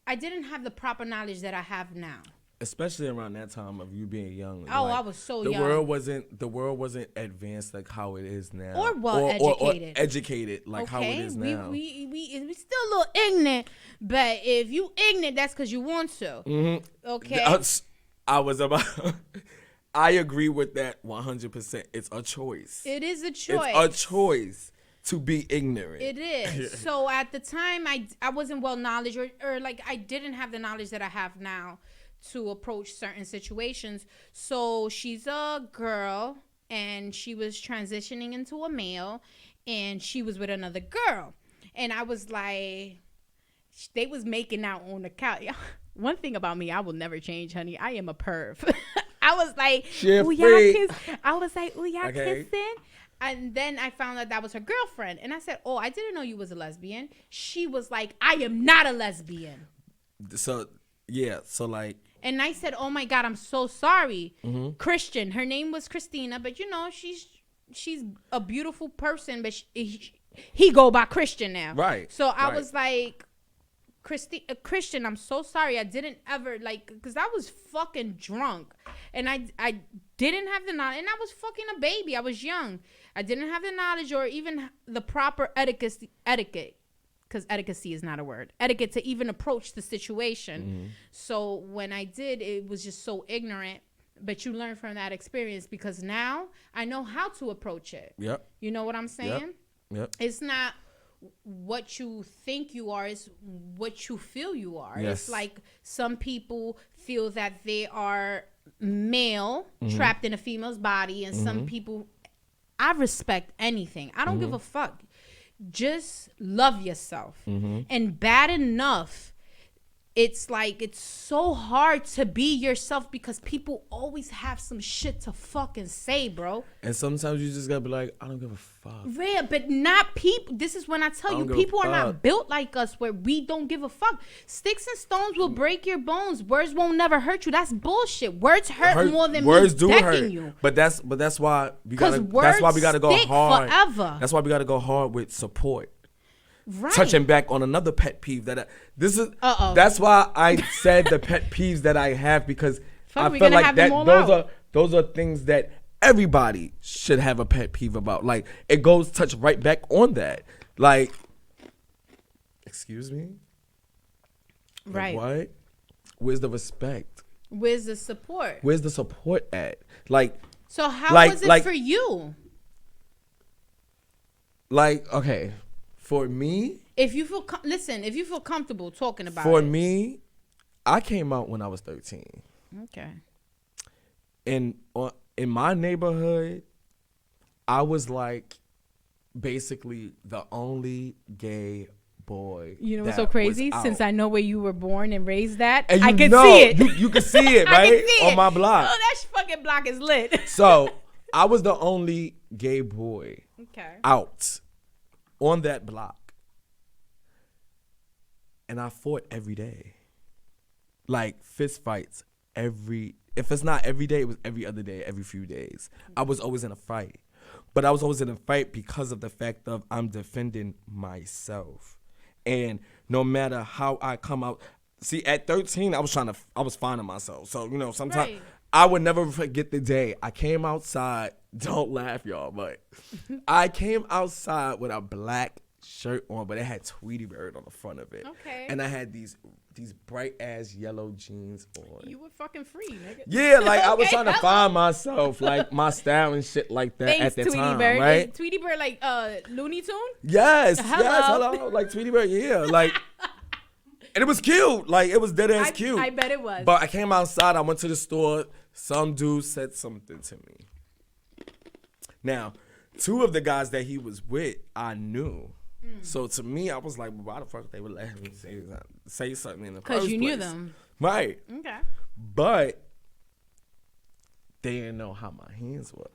I didn't have the proper knowledge that I have now. Especially around that time of you being young. Oh, I was so young. The world wasn't advanced like how it is now. Or educated. Or educated like how it is now. We still a little ignorant, but if you ignorant, that's because you want to. Okay. I agree with that 100%. It's a choice. It is a choice. It's a choice to be ignorant. It is. So at the time, I wasn't well knowledge, or like I didn't have the knowledge that I have now to approach certain situations. So she's a girl, and she was transitioning into a male, and she was with another girl. And I was like, they was making out on the couch. One thing about me, I will never change, honey. I am a perv. I was like, ooh, y'all kiss. I was like, ooh, y'all kissing. And then I found out that was her girlfriend. And I said, oh, I didn't know you was a lesbian. She was like, I am not a lesbian. So, yeah. So, like. And I said, oh, my God, I'm so sorry. Christian. Her name was Christina. But, you know, she's a beautiful person. But he go by Christian now. Right. So I was like, Christian, I'm so sorry. I didn't ever, like, because I was fucking drunk. And I didn't have the knowledge. And I was fucking a baby. I was young. I didn't have the knowledge or even the proper etiquette. Because etiquette is not a word. Etiquette to even approach the situation. So when I did, it was just so ignorant. But you learn from that experience, because now I know how to approach it. Yep. You know what I'm saying? Yep. It's not what you think you are, is what you feel you are. Yes. It's like some people feel that they are male, trapped in a female's body, and some people, I respect anything. I don't give a fuck. Just love yourself. And bad enough, it's like, it's so hard to be yourself because people always have some shit to fucking say, bro. And sometimes you just gotta be like, I don't give a fuck. Rare, but not people. This is when I tell you, people are not built like us, where we don't give a fuck. Sticks and stones will break your bones. Words won't never hurt you. That's bullshit. Words hurt more than words me do decking hurt you. But that's why we gotta. Words That's why we gotta go stick hard. forever. That's why we gotta go hard with support. Right. Touching back on another pet peeve that's why I said the pet peeves that I have, because I feel like that those are things that everybody should have a pet peeve about. Like, it goes touch right back on that. Like, excuse me? Right. Like, what? Where's the respect? Where's the support? Where's the support at? Like, so how was it for you? Like, okay. For me, if you feel if you feel comfortable talking about it. For me, I came out when I was 13. Okay. And in my neighborhood, I was like basically the only gay boy. You know what's so crazy? Since I know where you were born and raised at, and I can see it. You can see it, right? On my block. Oh, that fucking block is lit. So I was the only gay boy out on that block. And I fought every day. Like, fist fights every if it's not every day, it was every other day, every few days. I was always in a fight. But I was always in a fight because of the fact of I'm defending myself. And no matter how I come out, see, at 13, I was finding myself. So, you know, sometimes Right. I would never forget the day I came outside. Don't laugh, y'all, but I came outside with a black shirt on, but it had Tweety Bird on the front of it. Okay. And I had these bright ass yellow jeans on. You were fucking free, nigga. Yeah, like I was Okay, trying to find myself, like my style and shit like that Thanks, at the Tweety time, Bird. right? Is Tweety Bird like Looney Tune? Yes, Hello. hello, like Tweety Bird, yeah, like, and it was cute, like it was dead ass cute. I bet it was. But I came outside, I went to the store, some dude said something to me. Now, two of the guys that he was with, I knew. So to me, I was like, well, why the fuck they would let me say something in the first place? Because you knew them. Right. Okay. But they didn't know how my hands was.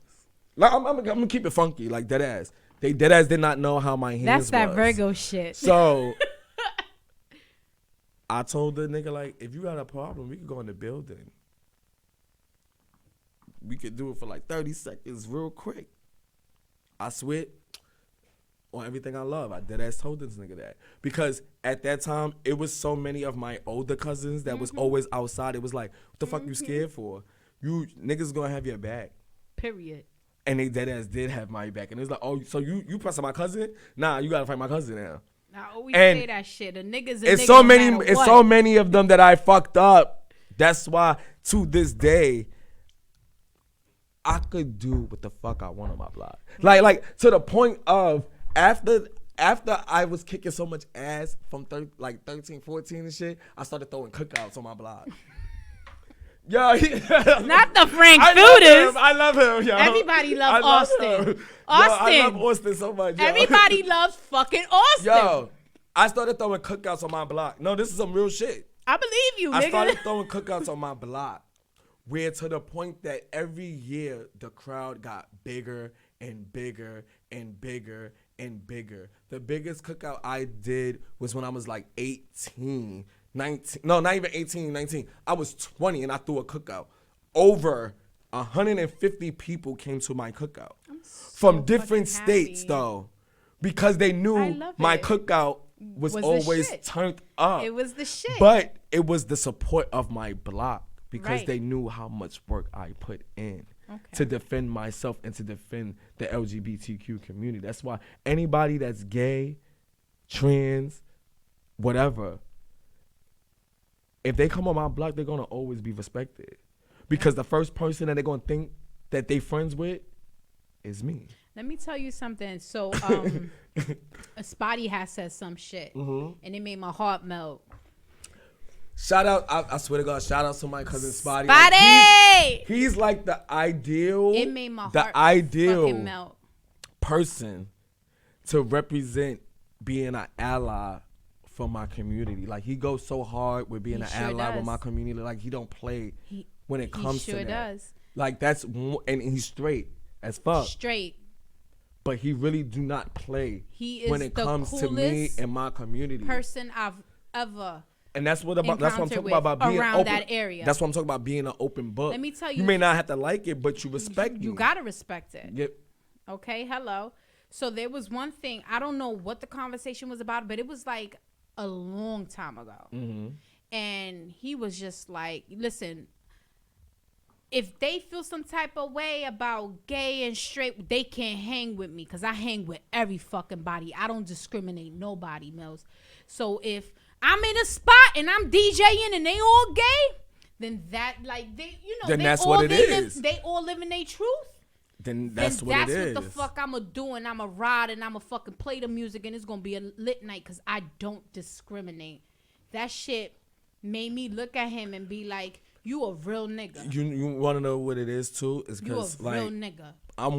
Like, I'm gonna keep it funky, like dead ass. They dead ass did not know how my hands was. That's that Virgo shit. So I told the nigga, like, if you got a problem, we could go in the building. We could do it for like 30 seconds real quick. I swear on everything I love. I dead ass told this nigga that. Because at that time, it was so many of my older cousins that was always outside. It was like, what the fuck you scared for? You niggas gonna have your back. Period. And they dead ass did have my back. And it was like, oh, so you pressing my cousin? Nah, you gotta fight my cousin now. I always And say that shit. A nigga's a It's nigga so no many. matter It's what. so many of them that I fucked up. That's why to this day, I could do what the fuck I want on my block. Like to the point of after I was kicking so much ass from 13, 14 and shit, I started throwing cookouts on my block. Yo, Not the Frank I love him, yo. Everybody loves I love Austin. him. Yo, Austin. I love Austin so much. Yo. Everybody loves fucking Austin. Yo, I started throwing cookouts on my block. No, this is some real shit. I believe you, I nigga. started throwing cookouts on my block, where to the point that every year the crowd got bigger and bigger and bigger and bigger. The biggest cookout I did was when I was like 18, 19. No, not even 18, 19. I was 20 and I threw a cookout. Over 150 people came to my cookout from different fucking states, happy. though, because they I knew love my it. cookout was the always shit. turned up. It was the shit. But it was the support of my block because Right. they knew how much work I put in Okay. to defend myself and to defend the LGBTQ community. That's why anybody that's gay, trans, whatever, if they come on my block, they're gonna always be respected. Because the first person that they're gonna think that they friends with is me. Let me tell you something. So, a Spotty has said some shit, and it made my heart melt. Shout out, I swear to God, shout out to my cousin Spotty. Spotty! Like, he's like the ideal, It made my the heart ideal fucking melt. person to represent being an ally for my community. Like, he goes so hard with being He an sure ally with does. my community. Like, he don't play He- when it he comes sure to that. does. Like, that's, and he's straight as fuck. Straight. But he really do not play He is when it the comes to me coolest and my community. Person I've ever. And that's what I'm encounter talking with about being around open. that area. That's what I'm talking about, being an open book. Let me tell You you- may not have to like it, but you respect You me. gotta respect it. Yep. Okay, hello. So there was one thing, I don't know what the conversation was about, but it was like a long time ago. Mm-hmm. And he was just like, listen, if they feel some type of way about gay and straight, they can't hang with me because I hang with every fucking body. I don't discriminate nobody, Milz. So if I'm in a spot and I'm DJing and they all gay, then that, like, they, you know, Then they that's all what it live is. They all live in their truth. Then that's Then what that's it is. what the fuck I'ma do, and I'ma ride and I'ma fucking play the music and it's gonna be a lit night because I don't discriminate. That shit made me look at him and be like, you a real nigga. You want to know what it is too? Is You a because real like nigga. I'm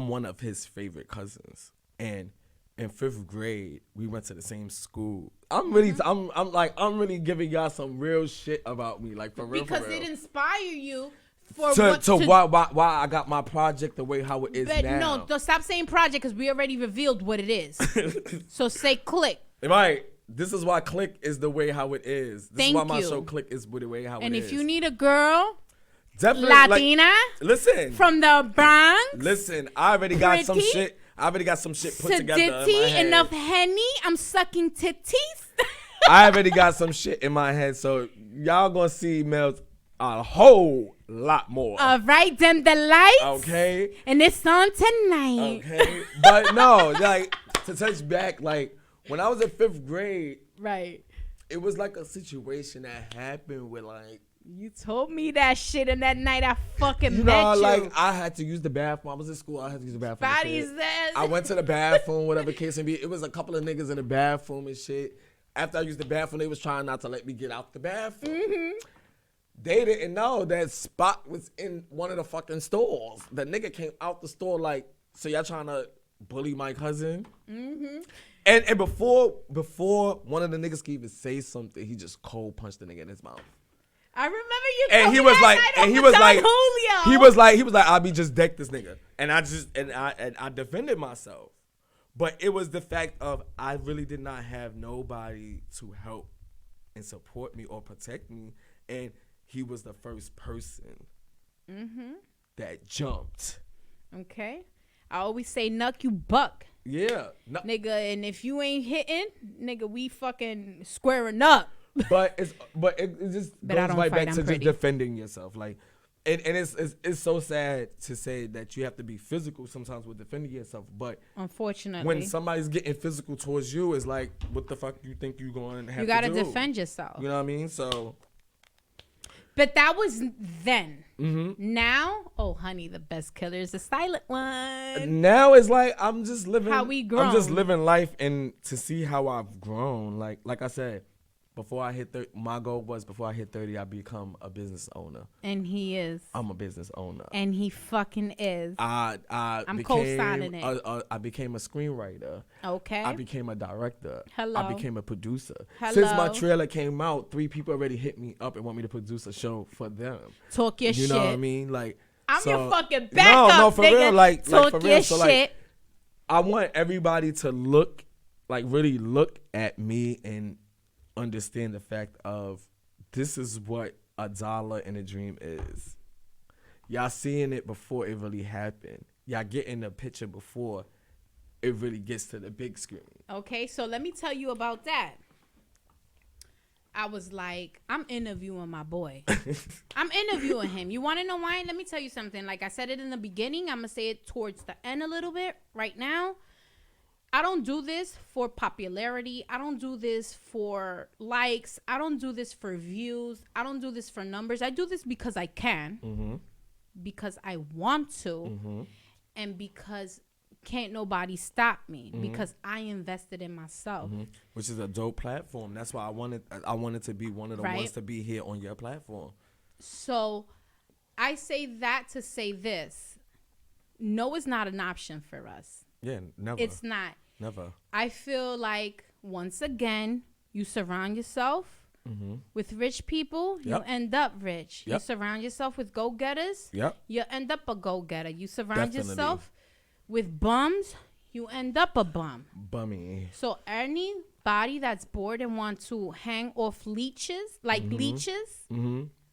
one of his favorite cousins, and in 5th grade we went to the same school. I'm really I'm really giving y'all some real shit about me, like for real. Because for real. it inspire you for to what why I got my project the way how it is but now. no, don't stop saying project because we already revealed what it is. So say click. Right. This is why CLIQUE is the way how it is. This Thank is why my you. show CLIQUE is the way how And it is. if you need a girl, Definitely. Latina. Like, listen. From the Bronx. Listen, I already got some Pretty. shit. I already got some shit put together in my Sedity, head. enough Henny. I'm sucking titties. I already got some shit in my head, so y'all gonna see Milz a whole lot more. All right, dim the lights. Okay. And it's on tonight. Okay. But no, like, to touch back, like, when I was in 5th grade, Right. it was like a situation that happened with, like, You told me that shit, and that night I fucking you met know, you. like, I had to use the bathroom. I was in school. I had to use the bathroom. and Body shit. says. I went to the bathroom, whatever case may be. It was a couple of niggas in the bathroom and shit. After I used the bathroom, they was trying not to let me get out the bathroom. Mm-hmm. They didn't know that Spot was in one of the fucking stores. The nigga came out the store like, so y'all trying to bully my cousin? Mm-hmm. And before one of the niggas could even say something, he just cold punched the nigga in his mouth. I remember you. And told he me was that like, night and on he the was Don like, Julio. he was like, I be just decked this nigga, and I defended myself, but it was the fact of I really did not have nobody to help and support me or protect me, and he was the first person that jumped. Okay. I always say, "Nuck, you buck." Yeah, no, Nigga, and if you ain't hitting, nigga, we fucking squaring up. but it just But I goes don't right fight, back I'm to pretty. just defending yourself, like. And it's so sad to say that you have to be physical sometimes with defending yourself, but Unfortunately, when somebody's getting physical towards you, it's like, what the fuck you think you going to have you gotta to do? defend yourself. You know what I mean? So. But that was then. Mm-hmm. Now, oh honey, the best killer is the silent one. Now it's like I'm just living. How we I'm just grown. living life, and to see how I've grown. Like I said, before I hit 30, my goal was before I hit 30, I become a business owner. And he is. I'm a business owner. And he fucking is. I'm co-signing it. I became a screenwriter. Okay. I became a director. Hello. I became a producer. Hello. Since my trailer came out, 3 people already hit me up and want me to produce a show for them. Talk your shit. You know what I mean? Like, I'm so, your fucking backup, No, for nigga. real. Like Talk for your real. So shit. like, I want everybody to look, like, really look at me and understand the fact of this is what a dollar in a dream is. Y'all seeing it before it really happened. Y'all getting the picture before it really gets to the big screen. Okay, so let me tell you about that. I was like, I'm interviewing my boy. I'm interviewing him. You want to know why? Let me tell you something. Like I said it in the beginning, I'm going to say it towards the end a little bit right now. I don't do this for popularity. I don't do this for likes. I don't do this for views. I don't do this for numbers. I do this because I can, because I want to, and because can't nobody stop me, because I invested in myself. Which is a dope platform. That's why I wanted to be one of the ones to be here on your platform. So I say that to say this. No is not an option for us. Yeah, never. It's not. Never. I feel like, once again, you surround yourself with rich people, you end up rich. You surround yourself with go-getters, you end up a go-getter. You surround yourself with bums, you end up a bum. Bummy. So anybody that's bored and want to hang off leeches, like leeches,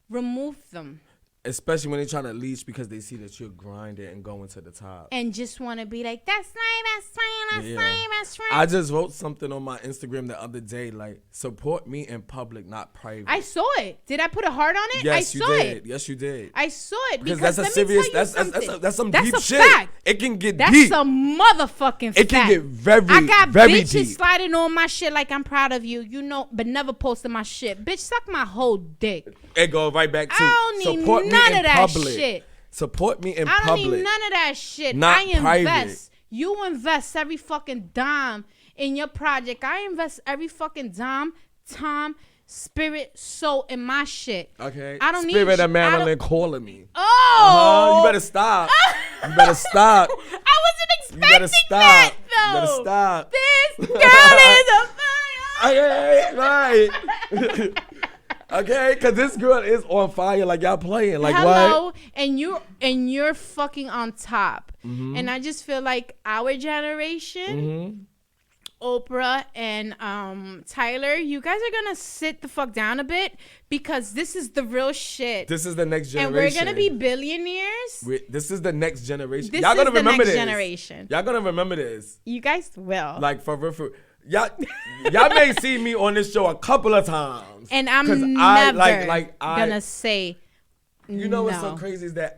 remove them. Especially when they trying to leash because they see that you're grinding and going to the top. And just want to be like, that's my best friend, that's my best friend. I just wrote something on my Instagram the other day, like, support me in public, not private. I saw it. Did I put a heart on it? Yes, I saw you did. it. Yes, you did. I saw it Because because that's a let me serious, tell you that's some something. deep a shit. fact. It can get That's deep. a motherfucking fact. It can get very, I got very bitches deep. sliding on my shit like I'm proud of you, you know, but never posting my shit. Bitch, suck my whole dick. It go right back to I don't need support me none in of that public. shit. Support me in I don't public. need none of that shit. Not I invest. private. You invest every fucking dime in your project. I invest every fucking dime, time, spirit, soul in my shit. Okay. I don't need Spirit you. of Maryland calling me. Oh. You better stop. You better stop. I wasn't You better expecting stop. that You better though. stop. This girl is a fire. Okay, right. Okay, because this girl is on fire. Like, y'all playing. Like, Hello, what? and you're fucking on top. And I just feel like our generation, Oprah and Tyler, you guys are gonna sit the fuck down a bit because this is the real shit. This is the next generation. And we're gonna be billionaires. This is the next generation. This Y'all gonna is the remember next this. generation. Y'all gonna remember this. You guys will. Like for real. Y'all may see me on this show a couple of times. And I'm never gonna say you know what's so crazy is that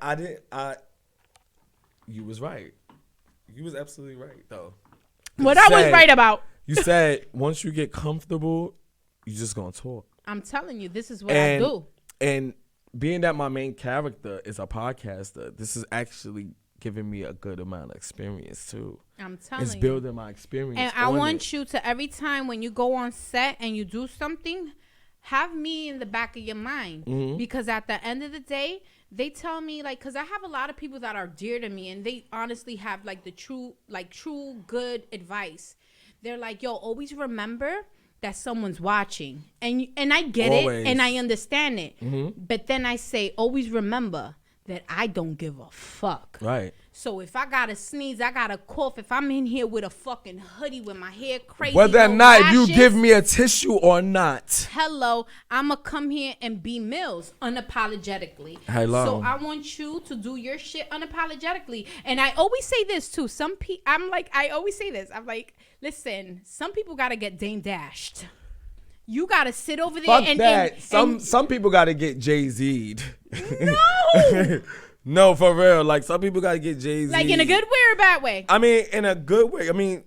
you was right. You was absolutely right though. What I was right about. You said once you get comfortable, you just gonna talk. I'm telling you, this is what I do. And being that my main character is a podcaster, this is actually giving me a good amount of experience too. I'm telling you. It's building my experience. And I want you to, every time when you go on set and you do something, have me in the back of your mind. Mm-hmm. Because at the end of the day, they tell me, like, because I have a lot of people that are dear to me and they honestly have like the true good advice. They're like, yo, always remember that someone's watching. And I get it and I understand it. Mm-hmm. But then I say, always remember that I don't give a fuck. Right. So if I gotta sneeze, I gotta cough. If I'm in here with a fucking hoodie with my hair crazy, whether or not lashes, you give me a tissue or not, hello, I'ma come here and be Milz unapologetically. Hello. So I want you to do your shit unapologetically. And I always say this too. I always say this. I'm like, listen, some people gotta get Dame Dashed. You gotta sit over there. Fuck that. Some people gotta get Jay-Z'd. No. No, for real. Like, some people gotta get Jay-Z. Like, in a good way or a bad way? I mean, in a good way. I mean,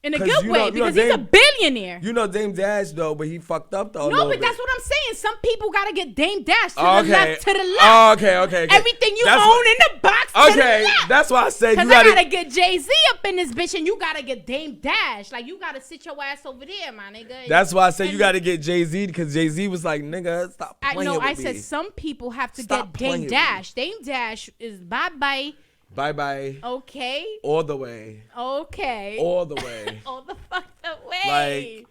in a good way, because he's a billionaire. You know Dame Dash, though, but he fucked up, though. No, but that's what I'm saying. Some people gotta get Dame Dash to the left, to the left. Oh, okay. Everything you own in the box to the left. That's why I said you gotta... Because I gotta get Jay-Z up in this bitch, and you gotta get Dame Dash. Like, you gotta sit your ass over there, my nigga. That's why I said you gotta get Jay-Z, because Jay-Z was like, nigga, stop playing with me. I said some people have to get Dame Dash. Dame Dash is bye-bye. Bye-bye. Okay. All the way. Okay. All the way. All the fuck the way.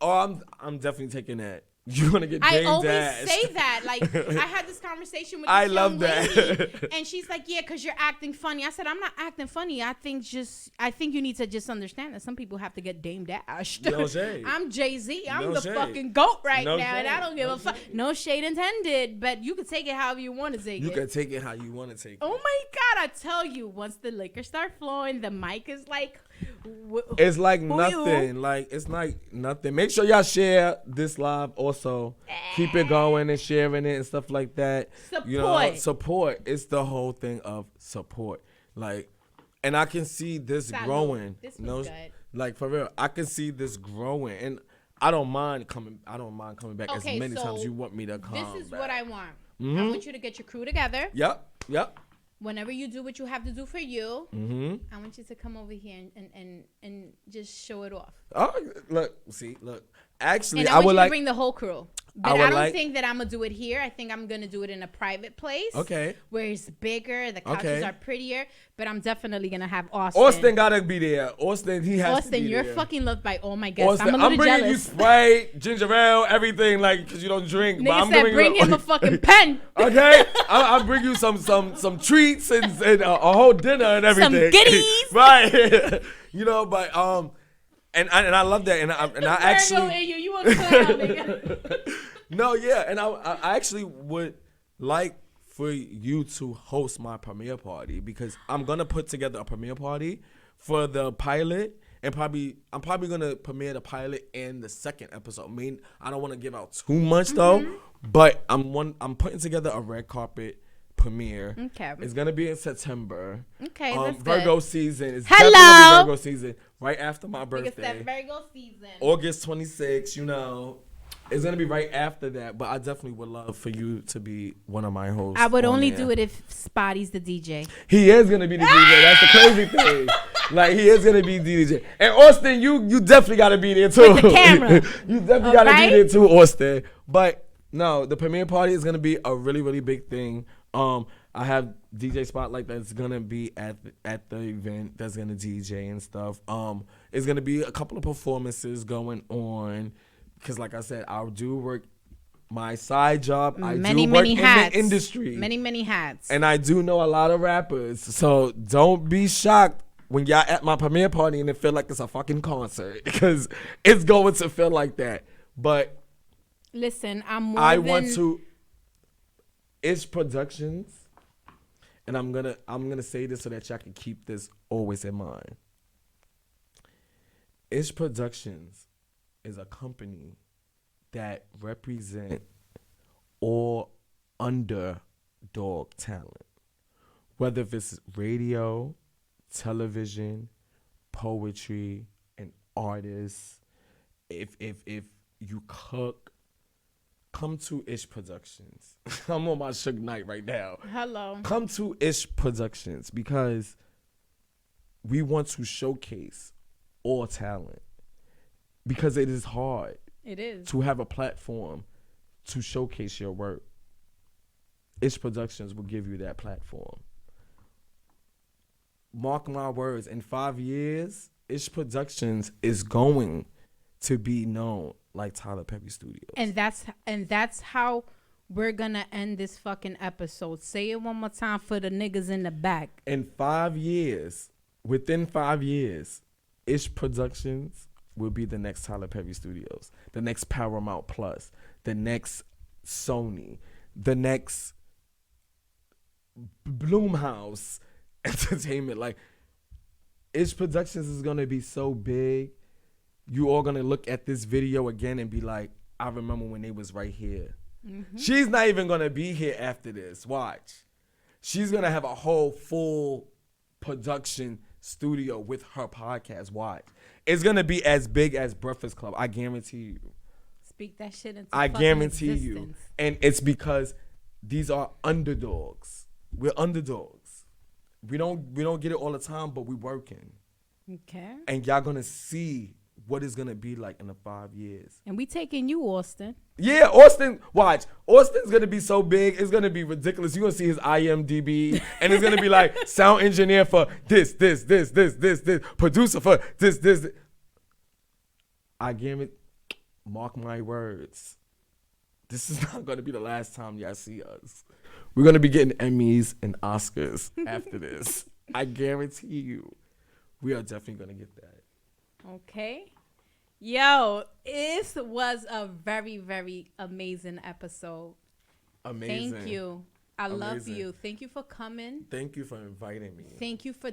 I'm definitely taking that. You want to get Dame Dash. I always say that. Like, I had this conversation with this young lady, and she's like, yeah, because you're acting funny. I said, I'm not acting funny. I think you need to just understand that some people have to get Dame Dashed. No shade. I'm Jay-Z. I'm the fucking GOAT now, shade. And I don't give a fuck. No shade intended, but you can take it however you want to take it. You can take it how you want to take it. Oh, my God. I tell you, once the liquor start flowing, the mic is like... It's like nothing. Like, it's like nothing. Make sure y'all share this live also. Keep it going and sharing it and stuff like that. Support. You know, support. It's the whole thing of support. Like, and I can see this growing. This was good. Like, for real, I can see this growing, and I don't mind coming back as many times you want me to come. This is what I want. Mm-hmm. I want you to get your crew together. Yep. Whenever you do what you have to do for you, I want you to come over here and just show it off. Oh, look. Actually, and I want you to bring the whole crew. But I don't think that I'm going to do it here. I think I'm going to do it in a private place. Okay. Where it's bigger. The couches are prettier. But I'm definitely going to have Austin. Austin got to be there. Austin, he has to be there. Austin, you're fucking loved by all my guests. Austin, I'm a little bringing jealous. You Sprite, ginger ale, everything, like, because you don't drink. Nigga but I'm said bring him a fucking pen. Okay? I'll bring you some treats and a whole dinner and everything. Some goodies. Right. You know, but... And I love that, and I actually you a clown, nigga. No, yeah, and I actually would like for you to host my premiere party, because I'm gonna put together a premiere party for the pilot, and I'm probably gonna premiere the pilot and the second episode. I mean, I don't want to give out too much though, but I'm putting together a red carpet premiere. Okay. It's gonna be in September. Okay, that's Virgo good. season. It's Hello. definitely Virgo season. Right after my birthday. It's that Virgo season. August 26th, you know. It's gonna be right after that, but I definitely would love for you to be one of my hosts. I would only do it if Spotty's the DJ. He is gonna be the DJ. That's the crazy thing. Like, he is gonna be the DJ. And Austin, you definitely gotta be there too. With the camera. You definitely gotta be there too, Austin. But no, the premiere party is gonna be a really, really big thing. I have DJ Spotlight that's gonna be at the event, that's gonna DJ and stuff. It's gonna be a couple of performances going on, because like I said, I do work my side job. I do work in the industry. Many hats. And I do know a lot of rappers, so don't be shocked when y'all at my premiere party and it feel like it's a fucking concert because it's going to feel like that. But listen, I'm want to. ISHPRODUCTIONS, and I'm gonna say this so that y'all can keep this always in mind. ISHPRODUCTIONS is a company that represent all underdog talent, whether if it's radio, television, poetry, and artists. If you cook, come to ISHPRODUCTIONS. I'm on my Suge Knight right now. Hello. Come to ISHPRODUCTIONS because we want to showcase all talent because it is hard. It is. To have a platform to showcase your work. ISHPRODUCTIONS will give you that platform. Mark my words, in 5 years, ISHPRODUCTIONS is going to be known like Tyler Perry Studios. And that's how we're gonna end this fucking episode. Say it one more time for the niggas in the back. In 5 years, within 5 years, ISHPRODUCTIONS will be the next Tyler Perry Studios, the next Paramount Plus, the next Sony, the next Blumhouse Entertainment. Like, ISHPRODUCTIONS is gonna be so big. You all gonna look at this video again and be like, I remember when they was right here. Mm-hmm. She's not even gonna be here after this. Watch. She's gonna have a whole full production studio with her podcast. Watch. It's gonna be as big as Breakfast Club. I guarantee you. Speak that shit into I guarantee existence. You. And it's because these are underdogs. We're underdogs. We don't get it all the time, but we working. Okay. And y'all gonna see what it's gonna be like in the 5 years. And we taking you, Austin. Yeah, Austin. Watch. Austin's gonna be so big. It's gonna be ridiculous. You're gonna see his IMDb, and it's gonna be like sound engineer for this, producer for this. I guarantee. Mark my words. This is not gonna be the last time y'all see us. We're gonna be getting Emmys and Oscars after this. I guarantee you. We are definitely gonna get that. Okay. Yo, this was a very, very amazing episode. Amazing. Thank you. I love you. Thank you for coming. Thank you for inviting me. Thank you for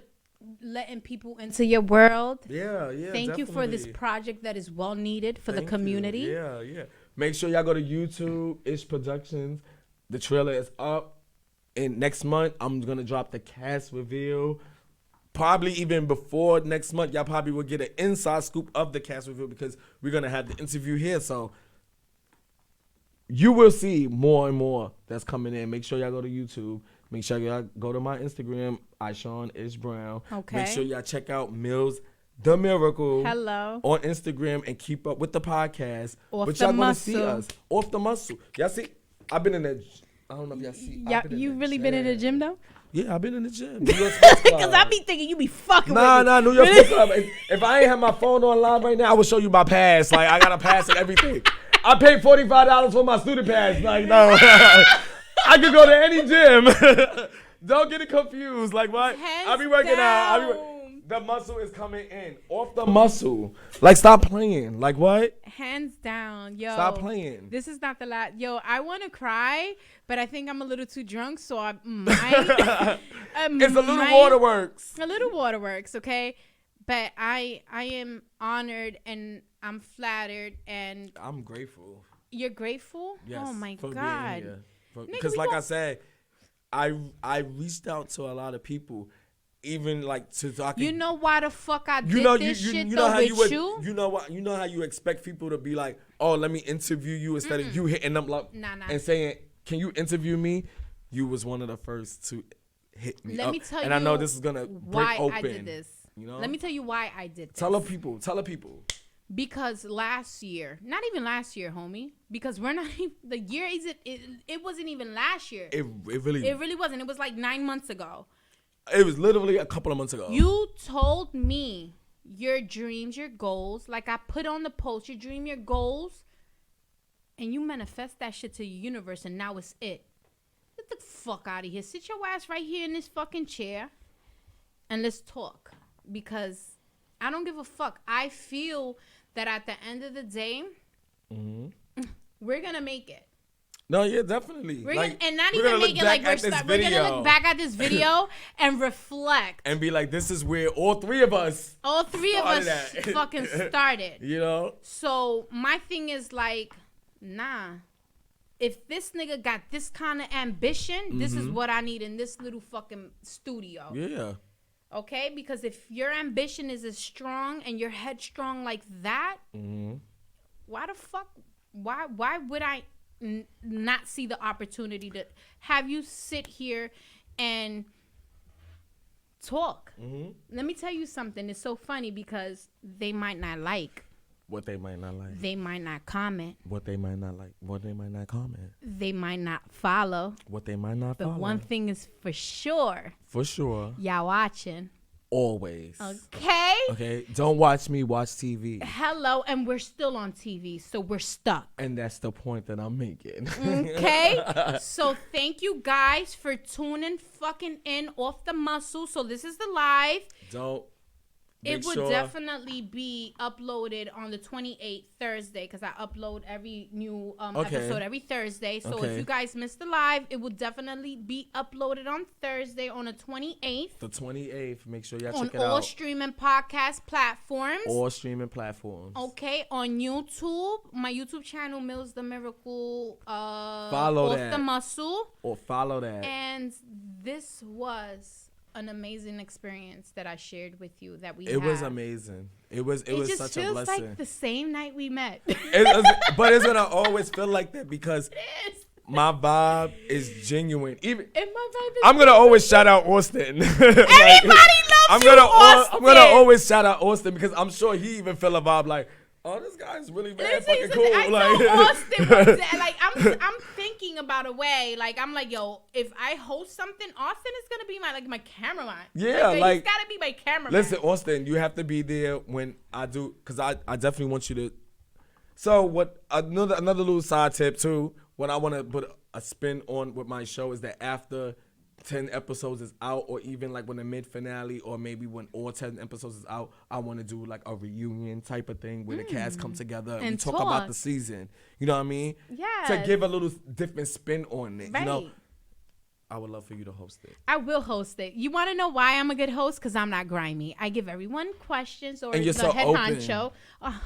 letting people into your world. Yeah. Thank you for this project that is well needed for the community. Yeah. Make sure y'all go to YouTube, ISHPRODUCTIONS. The trailer is up. And next month, I'm going to drop the cast reveal. Probably even before next month, y'all probably will get an inside scoop of the cast reveal because we're going to have the interview here. So you will see more and more that's coming in. Make sure y'all go to YouTube. Make sure y'all go to my Instagram, IShawnIshBrown. Okay. Make sure y'all check out Milz The Miracle. Hello. On Instagram and keep up with the podcast. Off but the y'all gonna muscle. see us. Off the muscle. Y'all see? I've been in that. I don't know if y'all see. Yeah, you really been in the gym though? Yeah, I've been in the gym. Because I be thinking you be fucking with me. New York Sports Club. If I ain't have my phone online right now, I would show you my pass. Like, I got a pass and everything. I paid $45 for my student pass. Like, no. I could go to any gym. Don't get it confused. Like, what? I be working out. The muscle is coming in. Off the muscle. Like, stop playing. Like, what? Hands down. Yo. Stop playing. This is not the last. Yo, I want to cry, but I think I'm a little too drunk, so I might. It's a little waterworks. A little waterworks, okay? But I am honored and I'm flattered and I'm grateful. You're grateful? Yes. Oh my for God. Being here. Because like I said, I reached out to a lot of people, even like to talk. You know why the fuck I did this shit though with you? You know what? You know how you expect people to be like, oh, let me interview you instead of you hitting them up and saying, can you interview me? You was one of the first to hit me Let up. me tell and you I know this is gonna break open. I did this. You know? Let me tell you why I did this. Tell the people. Because last year, not even last year, homie. Because we're not even, the year isn't. It wasn't even last year. It really wasn't. It was like 9 months ago. It was literally a couple of months ago. You told me your dreams, your goals. Like I put on the post, your dream, your goals, and you manifest that shit to your universe, and now it's it. Get the fuck out of here. Sit your ass right here in this fucking chair, and let's talk. because I don't give a fuck. I feel that at the end of the day, we're gonna make it. No, yeah, definitely. We're gonna make it like we're gonna look back at this video and reflect and be like, this is where all three of us fucking started. You know? So my thing is like, nah. If this nigga got this kind of ambition, this is what I need in this little fucking studio. Yeah. Okay? Because if your ambition is as strong and you're headstrong like that, why the fuck? Why would I not see the opportunity to have you sit here and talk? Let me tell you something. It's so funny because they might not like. What they might not like. They might not comment. What they might not like. What they might not comment. They might not follow. What they might not follow. But one thing is for sure. For sure. Y'all watching. Always. Okay? Okay? Don't watch me watch TV. Hello, and we're still on TV, so we're stuck. And that's the point that I'm making. Okay? So thank you guys for tuning fucking in Off the Muscle. So this is the live. It would definitely be uploaded on the 28th Thursday because I upload every new episode every Thursday. So if you guys missed the live, it will definitely be uploaded on Thursday on the 28th. The 28th. Make sure y'all check it out. On all out. streaming podcast platforms. All streaming platforms. Okay. On YouTube. My YouTube channel, Milz the Miracle. Follow Off that. the Muscle. Or follow that. And this was an amazing experience that I shared with you that we had. It was amazing. It was such a blessing. It just feels like the same night we met. But it's gonna always feel like that because my vibe is genuine. I'm gonna always shout out Austin. Everybody loves Austin. I'm gonna always shout out Austin because I'm sure he even feel a vibe like, oh, this guy's really bad, fucking cool. I know Austin was there. Like I'm thinking about a way. Like I'm like, yo, if I host something, Austin is gonna be my cameraman. Yeah, he's gotta be my cameraman. Listen, Austin, you have to be there when I do, cause I definitely want you to. So what? Another little side tip too. What I want to put a spin on with my show is that after 10 episodes is out, or even like when the mid finale, or maybe when all 10 episodes is out, I want to do like a reunion type of thing where the cast come together and we talk about the season. You know what I mean? Yeah. To give a little different spin on it. Right. You know, I would love for you to host it. I will host it. You want to know why I'm a good host? Because I'm not grimy. I give everyone questions, or and you're the so head open. honcho,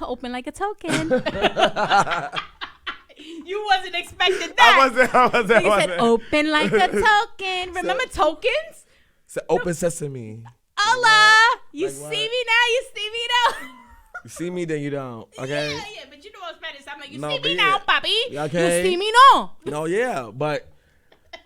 open like a token. You wasn't expecting that. I wasn't. You said open like a token. Remember tokens? So open sesame. Hola. You like see what? me now. You see me now. You see me, then you don't. Okay. Yeah. But you know what's Spanish. I'm like, you No, see me but now, yeah. papi. Okay. You see me no. No, yeah, but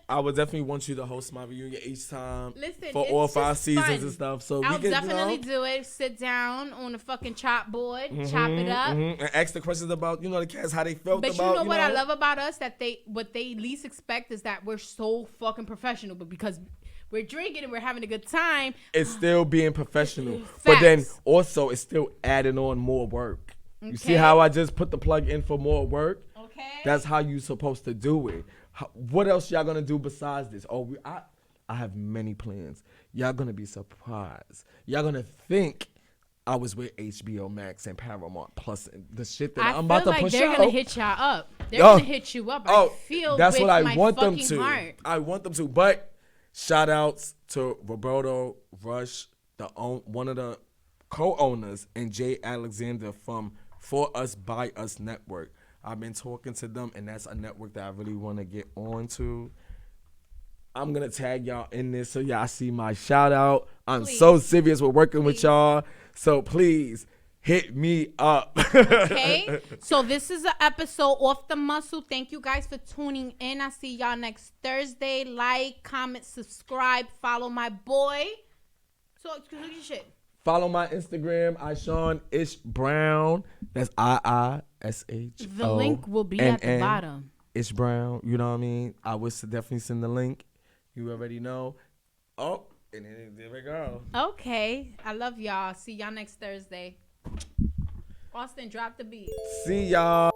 I would definitely want you to host my reunion each time. Listen, for it's all 5 just seasons fun. and stuff. So I'll we can definitely do it. Sit down on the fucking chop board, chop it up, and ask the questions about the cast, how they felt But about. you know what I love about us, that what they least expect is that we're so fucking professional, but because we're drinking and we're having a good time, it's still being professional. Facts. But then also it's still adding on more work. Okay. You see how I just put the plug in for more work? Okay. That's how you supposed to do it. What else y'all gonna do besides this? I have many plans. Y'all gonna be surprised. Y'all gonna think I was with HBO Max and Paramount Plus and the shit that I'm about to push out. They're gonna hit y'all up. They're gonna hit you up. I feel that's with what I my want them fucking to. heart. I want them to. But shout outs to Roberto Rush, one of the co-owners, and Jay Alexander from For Us By Us Network. I've been talking to them, and that's a network that I really want to get on to. I'm going to tag y'all in this so y'all see my shout out. I'm so serious with working with y'all. So please hit me up. Okay. So this is an episode Off the Muscle. Thank you guys for tuning in. I'll see y'all next Thursday. Like, comment, subscribe, follow my boy. So do your shit. Follow my Instagram, ISHPRODUCTIONS. That's IISH. The link will be at the bottom. Ish Brown, you know what I mean? I would definitely send the link. You already know. Oh, and then there we go. Okay. I love y'all. See y'all next Thursday. Austin, drop the beat. See y'all.